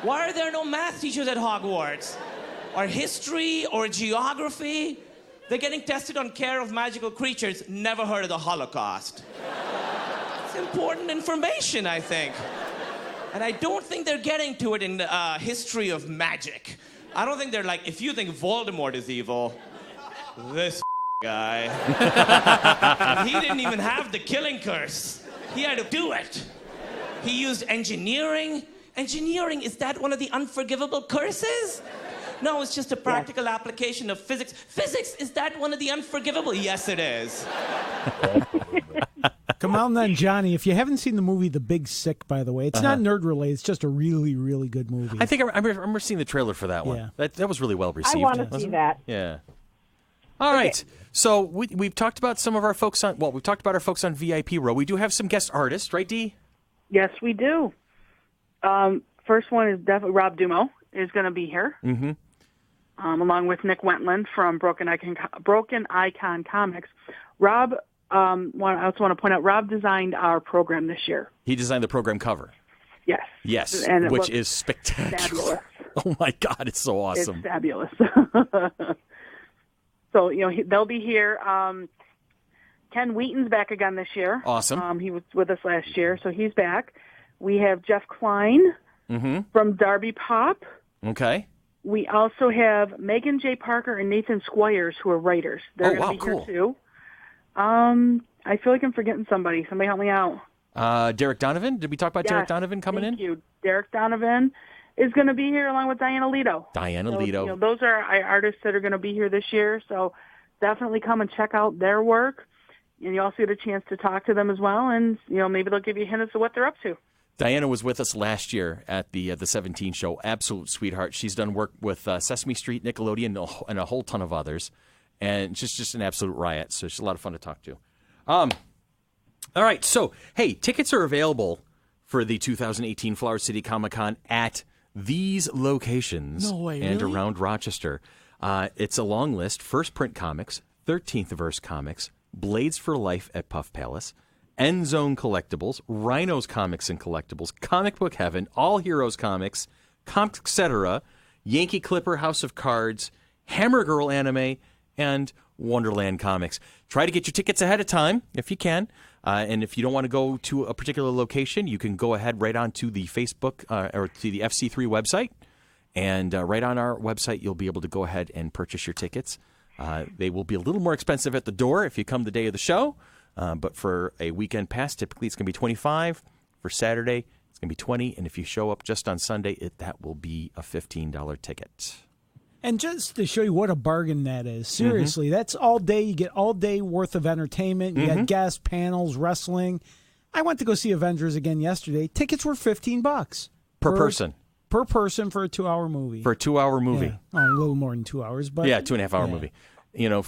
Why are there no math teachers at Hogwarts? Or history or geography? They're getting tested on care of magical creatures. Never heard of the Holocaust. It's important information, I think. And I don't think they're getting to it in the history of magic. I don't think they're if you think Voldemort is evil, this guy. He didn't even have the killing curse. He had to do it. He used engineering. Engineering, is that one of the unforgivable curses? No, it's just a practical application of physics. Physics, is that one of the unforgivable? Yes, it is. Kumail Nanjiani, if you haven't seen the movie The Big Sick, by the way, it's not nerd-related. It's just a really, really good movie. I think I remember seeing the trailer for that one. Yeah. That was really well received. I want to see that. Yeah. All right. So we've talked about some of our folks on, we've talked about our folks on VIP row. We do have some guest artists, right, Dee? Yes, we do. First one is definitely Rob Dumo is going to be here. Mm-hmm. Along with Nick Wentland from Broken Icon Comics. Rob, I also want to point out, Rob designed our program this year. He designed the program cover. Yes. Yes, and which is spectacular. Fabulous. Oh, my God, it's so awesome. It's fabulous. So, they'll be here. Ken Wheaton's back again this year. Awesome. He was with us last year, so he's back. We have Jeff Klein from Darby Pop. Okay. We also have Megan J. Parker and Nathan Squires, who are writers. They're going to be here, too. I feel like I'm forgetting somebody. Somebody help me out. Derek Donovan. Did we talk about Derek Donovan coming in? Thank you. Derek Donovan is going to be here along with Diana Lito. Lito. Those are artists that are going to be here this year, so definitely come and check out their work. And you also get a chance to talk to them as well, and maybe they'll give you hints of what they're up to. Diana was with us last year at the 17 show. Absolute sweetheart. She's done work with Sesame Street, Nickelodeon, and a whole ton of others. And just an absolute riot. So she's a lot of fun to talk to. All right. So, hey, tickets are available for the 2018 Flower City Comic-Con at these locations and around Rochester. It's a long list. First Print Comics, 13th Verse Comics, Blades for Life at Puff Palace, End Zone Collectibles, Rhinos Comics and Collectibles, Comic Book Heaven, All Heroes Comics, Comics Etc., Yankee Clipper, House of Cards, Hammer Girl Anime, and Wonderland Comics. Try to get your tickets ahead of time if you can. And if you don't want to go to a particular location, you can go ahead right onto the Facebook or to the FC3 website. And right on our website, you'll be able to go ahead and purchase your tickets. They will be a little more expensive at the door if you come the day of the show. But for a weekend pass, typically it's going to be $25. For Saturday, it's going to be $20. And if you show up just on Sunday, that will be a $15 ticket. And just to show you what a bargain that is, seriously, that's all day. You get all day worth of entertainment. You got guest panels, wrestling. I went to go see Avengers again yesterday. Tickets were $15 per person. Per person for a 2-hour movie. For a 2-hour movie. Yeah. Oh, a little more than 2 hours, but 2.5-hour movie.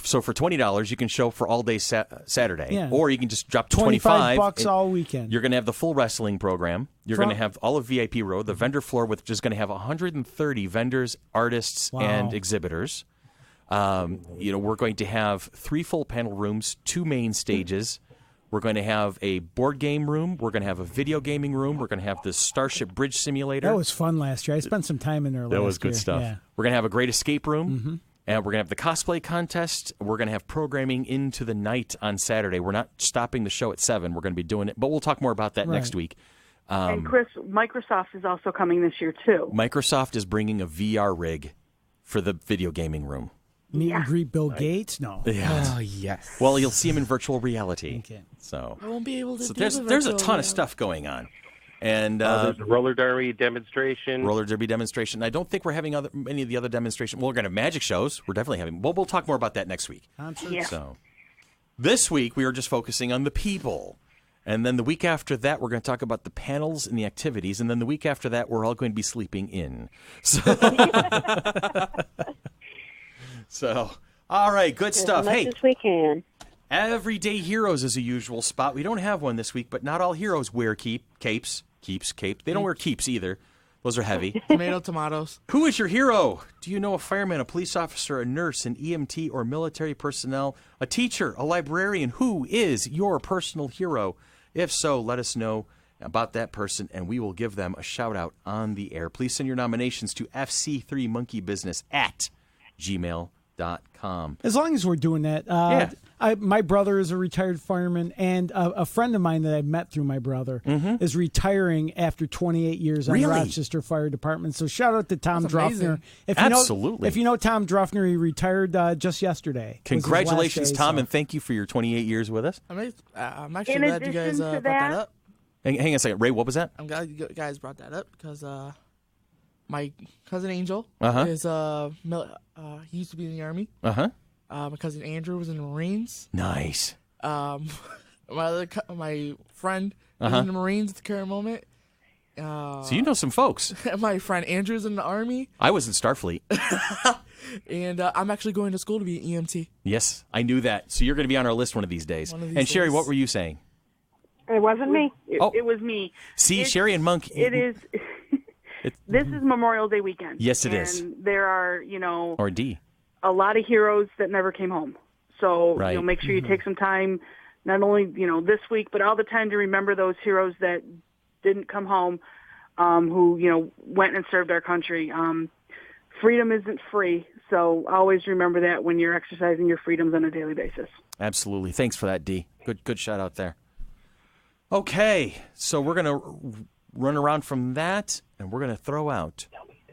So for $20, you can show for all day Saturday, or you can just drop $25 all weekend. You're going to have the full wrestling program. You're going to have all of VIP row, the vendor floor, which is going to have 130 vendors, artists, and exhibitors. We're going to have 3 full panel rooms, 2 main stages. We're going to have a board game room. We're going to have a video gaming room. We're going to have the Starship Bridge Simulator. That was fun last year. I spent some time in there last year. That was good stuff. Yeah. We're going to have a great escape room. And we're going to have the cosplay contest. We're going to have programming into the night on Saturday. We're not stopping the show at 7. We're going to be doing it. But we'll talk more about that next week. And Chris, Microsoft is also coming this year, too. Microsoft is bringing a VR rig for the video gaming room. Meet and greet Bill Gates? No. Yeah. Oh, yes. Well, you'll see him in virtual reality. Okay. So I won't be able to do there's a ton of stuff going on. And there's a roller derby demonstration. I don't think we're having any of the other demonstrations. Well, we're going to have magic shows. We're definitely having. We'll talk more about that next week. Yeah. So this week we are just focusing on the people, and then the week after that we're going to talk about the panels and the activities, and then the week after that we're all going to be sleeping in. So all right, good stuff. As much as we can. Everyday Heroes is a usual spot. We don't have one this week, but not all heroes wear capes. They don't wear keeps either. Those are heavy. Tomatoes. Who is your hero? Do you know a fireman, a police officer, a nurse, an EMT, or military personnel, a teacher, a librarian? Who is your personal hero? If so, let us know about that person, and we will give them a shout-out on the air. Please send your nominations to FC3 Monkey Business at gmail.com. As long as we're doing that. My brother is a retired fireman, and a friend of mine that I met through my brother is retiring after 28 years on Rochester Fire Department. So shout out to Tom Druffner. Absolutely. If you know Tom Druffner, he retired just yesterday. Congratulations, Tom, and thank you for your 28 years with us. I'm actually glad you guys brought that up. Hang on a second. Ray, what was that? I'm glad you guys brought that up because my cousin Angel is he used to be in the Army. My cousin Andrew was in the Marines. Nice. My friend is in the Marines at the current moment. So you know some folks. My friend Andrew's in the Army. I was in Starfleet. And I'm actually going to school to be an EMT. Yes, I knew that. So you're going to be on our list one of these days. And Sherry, what were you saying? It wasn't me. It was me. See, Sherry and Monk. It is. This is Memorial Day weekend. Yes, it is. And there are, Or D. a lot of heroes that never came home. So make sure you take some time, not only this week, but all the time to remember those heroes that didn't come home, who went and served our country. Freedom isn't free, so always remember that when you're exercising your freedoms on a daily basis. Absolutely. Thanks for that, D. Good shout out there. Okay, so we're gonna run around from that, and we're gonna throw out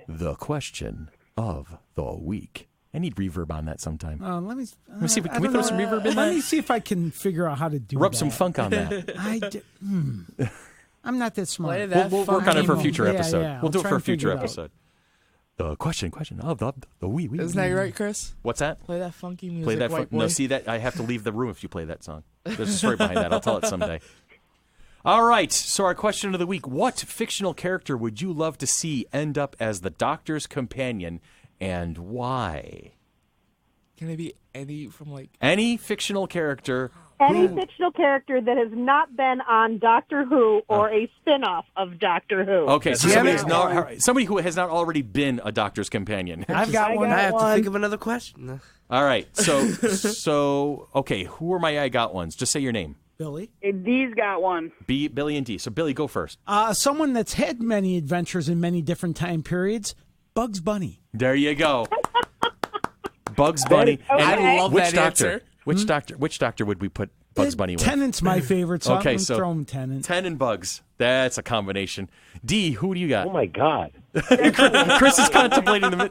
the question of the week. I need reverb on that sometime. Let me see. Can we throw some reverb in Let that? me see if I can figure out how to do Rub that. some funk on that. I'm not that smart. Play that We'll work on it for a funky future episode. Yeah, We'll I'll do it try for a and figure future it out. episode. The question of the wee. Isn't that right, Chris? What's that? Play that funky music, Play that. white boy. No, see that I have to leave the room if you play that song. There's a story behind that. I'll tell it someday. All right. So our question of the week: what fictional character would you love to see end up as the Doctor's companion, and why? Can it be any from like Any fictional character. Any fictional character that has not been on Doctor Who or a spin-off of Doctor Who. Okay, so somebody who has not already been a Doctor's companion. I've got one. I have to think of another question. All right. So okay, who are my I got ones? Just say your name. Billy. D's got one. Billy and D. So Billy, go first. Someone that's had many adventures in many different time periods. Bugs Bunny. There you go. Bugs Bunny. Okay. I love which that doctor? answer. Which doctor would we put Bugs Bunny with? Tennant's my favorite, so Okay, I'm so throw him Tennant. 10 and Bugs. That's a combination. D, who do you got? Oh my God. Chris is contemplating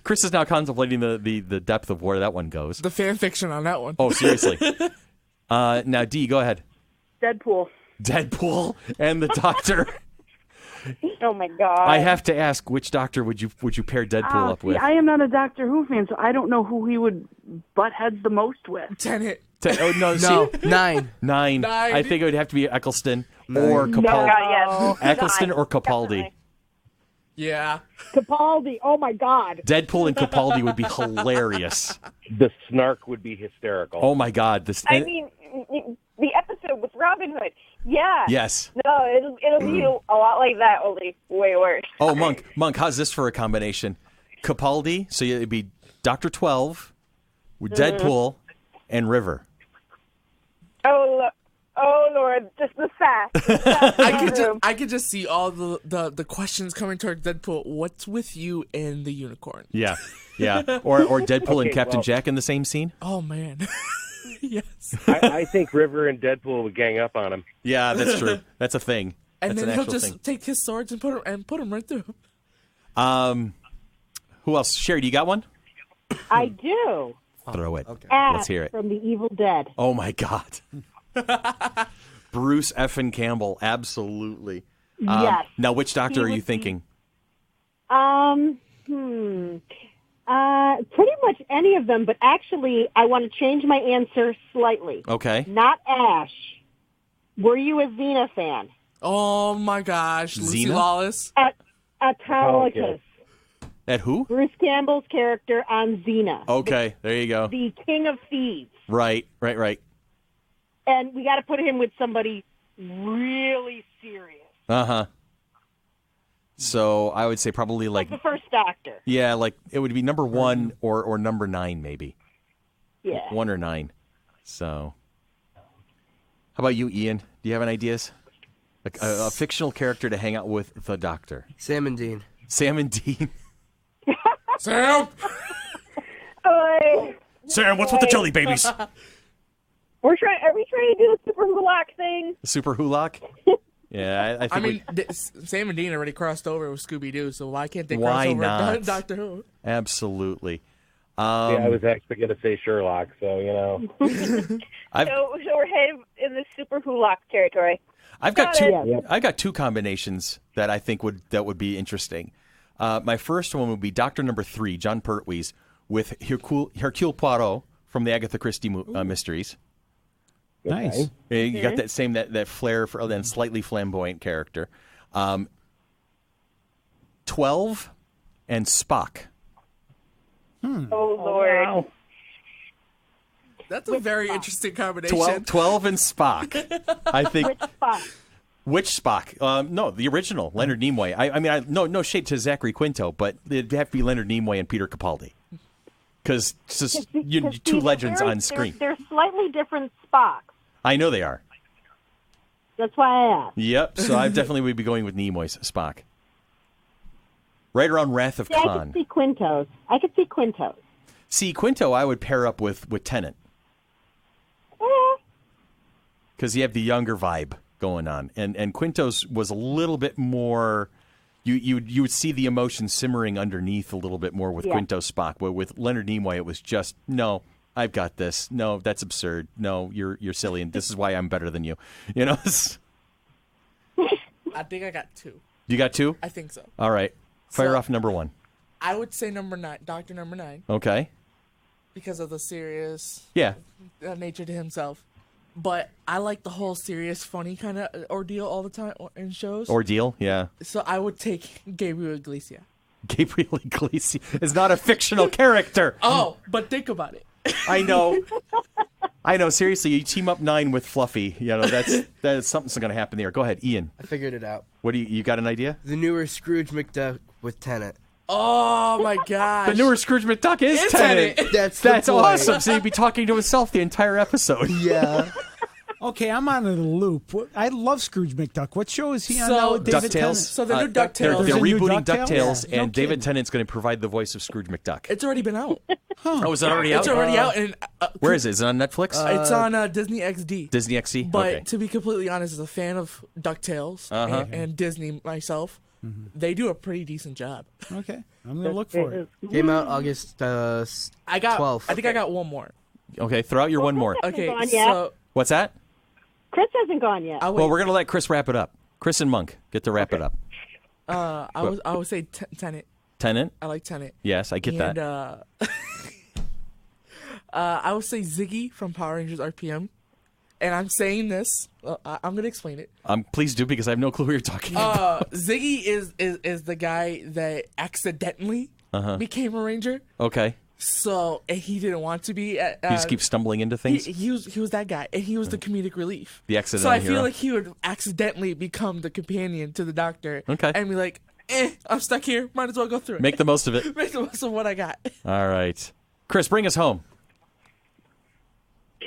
Chris is now contemplating the depth of where that one goes. the fan fiction on that one? Oh, seriously. Now D, go ahead. Deadpool. Deadpool and the Doctor. Oh my God! I have to ask, which Doctor would you pair Deadpool up with? I am not a Doctor Who fan, so I don't know who he would butt heads the most with. Tenet. Oh no, No, see, 9. nine. I think it would have to be Eccleston or No, Capaldi. yes. Eccleston 9, or Capaldi. definitely. Yeah. Capaldi. Oh my God! Deadpool and Capaldi would be hilarious. The snark would be hysterical. Oh my God! This. I mean, the episode with Robin Hood. Yeah. Yes. No, it'll be a lot like that, only way worse. Oh, Monk, how's this for a combination? Capaldi, so it'd be Dr. 12 with Deadpool and River. Oh Lord, just the fast. I could just see all the questions coming towards Deadpool. What's with you and the unicorn? Yeah. Or Deadpool and Okay, Captain well- Jack in the same scene. Oh man. Yes. I think River and Deadpool would gang up on him. Yeah, that's true. That's a thing. And That's then an he'll actual just thing. take his swords and put him right through. Who else? Sherry, do you got one? I do. Throw it. Ash Let's hear it. from The Evil Dead. Oh my God. Bruce Effin Campbell, absolutely. Yes. Now, which Doctor are you would be- thinking? Pretty much any of them, but actually, I want to change my answer slightly. Okay. Not Ash. Were you a Xena fan? Oh my gosh, Lucy Xena? Lawless. Autolycus. At who? Bruce Campbell's character on Xena. Okay, there you go. The King of Thieves. Right. And we got to put him with somebody really serious. Uh-huh. So I would say probably Like the first Doctor. yeah, like it would be number 1 or number 9 maybe. Yeah. 1 or 9. So how about you, Ian? Do you have any ideas? Like a fictional character to hang out with the Doctor. Sam and Dean. Sam and Dean. Sam. Sam, what's with the jelly babies? Are we trying to do the Super Hulak thing? Super Hulak? Yeah, I think I mean, Sam and Dean already crossed over with Scooby Doo, so why can't they Why cross over not? with Doctor Who? absolutely. I was actually going to say Sherlock, so, you know. So we're headed in the Super Hulak territory. I've got two combinations that I think would be interesting. My first one would be Doctor Number 3, John Pertwee's, with Hercule Poirot from the Agatha Christie mysteries. Nice. You got that same that flair for that slightly flamboyant character. 12 and Spock. Oh Lord! Wow. That's a very interesting combination. 12 and Spock. I think. Which spot? Which Spock? No, the original, Leonard Nimoy. I mean, no shade to Zachary Quinto, but it'd have to be Leonard Nimoy and Peter Capaldi. Because two legends on screen. They're slightly different Spocks. I know they are. That's why I asked. Yep, so I definitely would be going with Nimoy's Spock. Right around Wrath of Yeah, I Khan. could see Quintos. I could see Quintos. See, Quinto I would pair up with Tennant. Because you have the younger vibe going on. And Quinto's was a little bit more you would see the emotion simmering underneath a little bit more with Quinto Spock, but with Leonard Nimoy, it was just, no, I've got this. No, that's absurd. No, you're silly, and this is why I'm better than you. You know? I think I got 2. You got 2? I think so. All right. Fire off number 1. I would say number 9, Dr. Number 9. Okay. Because of the serious nature to himself. But I like the whole serious, funny kind of ordeal all the time in shows. Ordeal, yeah. So I would take Gabriel Iglesias. Gabriel Iglesias is not a fictional character. Oh, but think about it. I know. Seriously, you team up 9 with Fluffy. You know, that's something's going to happen there. Go ahead, Ian. I figured it out. What do you got an idea? The newer Scrooge McDuck with Tenet. Oh my gosh! The newer Scrooge McDuck is Tenet. That's awesome. So he'd be talking to himself the entire episode. Yeah. Okay, I'm on the loop. I love Scrooge McDuck. What show is he on now with David Tennant? So the new DuckTales. They're rebooting DuckTales? DuckTales, Yeah. and David Tennant's going to provide the voice of Scrooge McDuck. It's already been out. Oh, is it already out? It's already out. And, where is it? Is it on Netflix? It's on Disney XD. Disney XD? But Okay. to be completely honest, as a fan of DuckTales and Disney myself, they do a pretty decent job. Okay, I'm going to look for it. Came out August 12th. I think I got one more. Okay, throw out your one more. Okay, Gone yet? so Chris hasn't gone yet. Well, we're going to let Chris wrap it up. Chris and Monk get to wrap it up. I would say Tenet. Tenet? I like Tenet. Yes, I get that. And I would say Ziggy from Power Rangers RPM. And I'm saying this. I'm going to explain it. Please do, because I have no clue what you're talking about. Ziggy is the guy that accidentally became a Ranger. Okay. So and he didn't want to be. He just keeps stumbling into things? He was that guy, and he was the comedic relief. The accidental So I hero. feel like he would accidentally become the companion to the Doctor. Okay. And be like, I'm stuck here. Might as well go through it. Make the most of it. Make the most of what I got. All right. Chris, bring us home.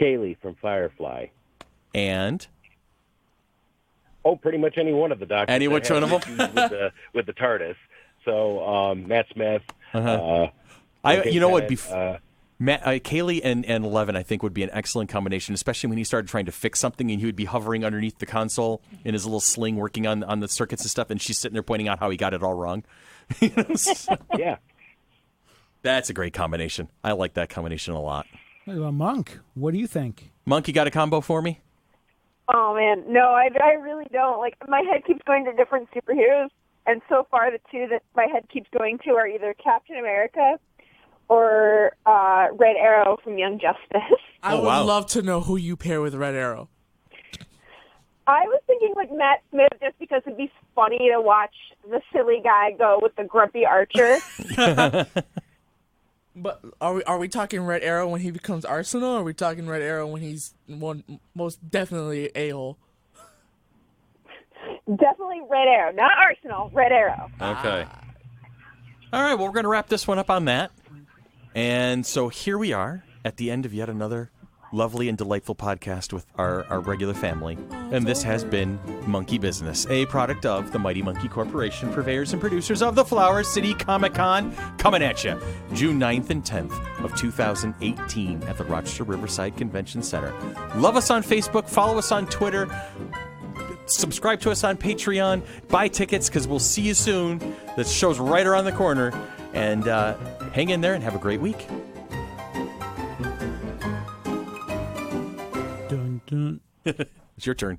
Kaylee from Firefly. And? Oh, pretty much any one of the Doctors. Any which one of them? with the TARDIS. So Matt Smith. You know what? Kaylee and 11, I think, would be an excellent combination, especially when he started trying to fix something and he would be hovering underneath the console in his little sling working on the circuits and stuff, and she's sitting there pointing out how he got it all wrong. Yeah. That's a great combination. I like that combination a lot. Monk, what do you think? Monk, you got a combo for me? Oh, man. No, I really don't. Like, my head keeps going to different superheroes, and so far the two that my head keeps going to are either Captain America or Red Arrow from Young Justice. I would love to know who you pair with Red Arrow. I was thinking like Matt Smith just because it'd be funny to watch the silly guy go with the grumpy archer. But are we talking Red Arrow when he becomes Arsenal, or are we talking Red Arrow when he's most definitely a-hole? Definitely Red Arrow. Not Arsenal, Red Arrow. Okay. All right, well, we're going to wrap this one up on that. And so here we are at the end of yet another lovely and delightful podcast with our regular family. And this has been Monkey Business, a product of the Mighty Monkey Corporation, purveyors and producers of the Flower City Comic Con, coming at you June 9th and 10th of 2018 at the Rochester Riverside Convention Center. Love us on Facebook, follow us on Twitter, subscribe to us on Patreon, buy tickets because we'll see you soon. The show's right around the corner. And hang in there and have a great week. Dun, dun. It's your turn.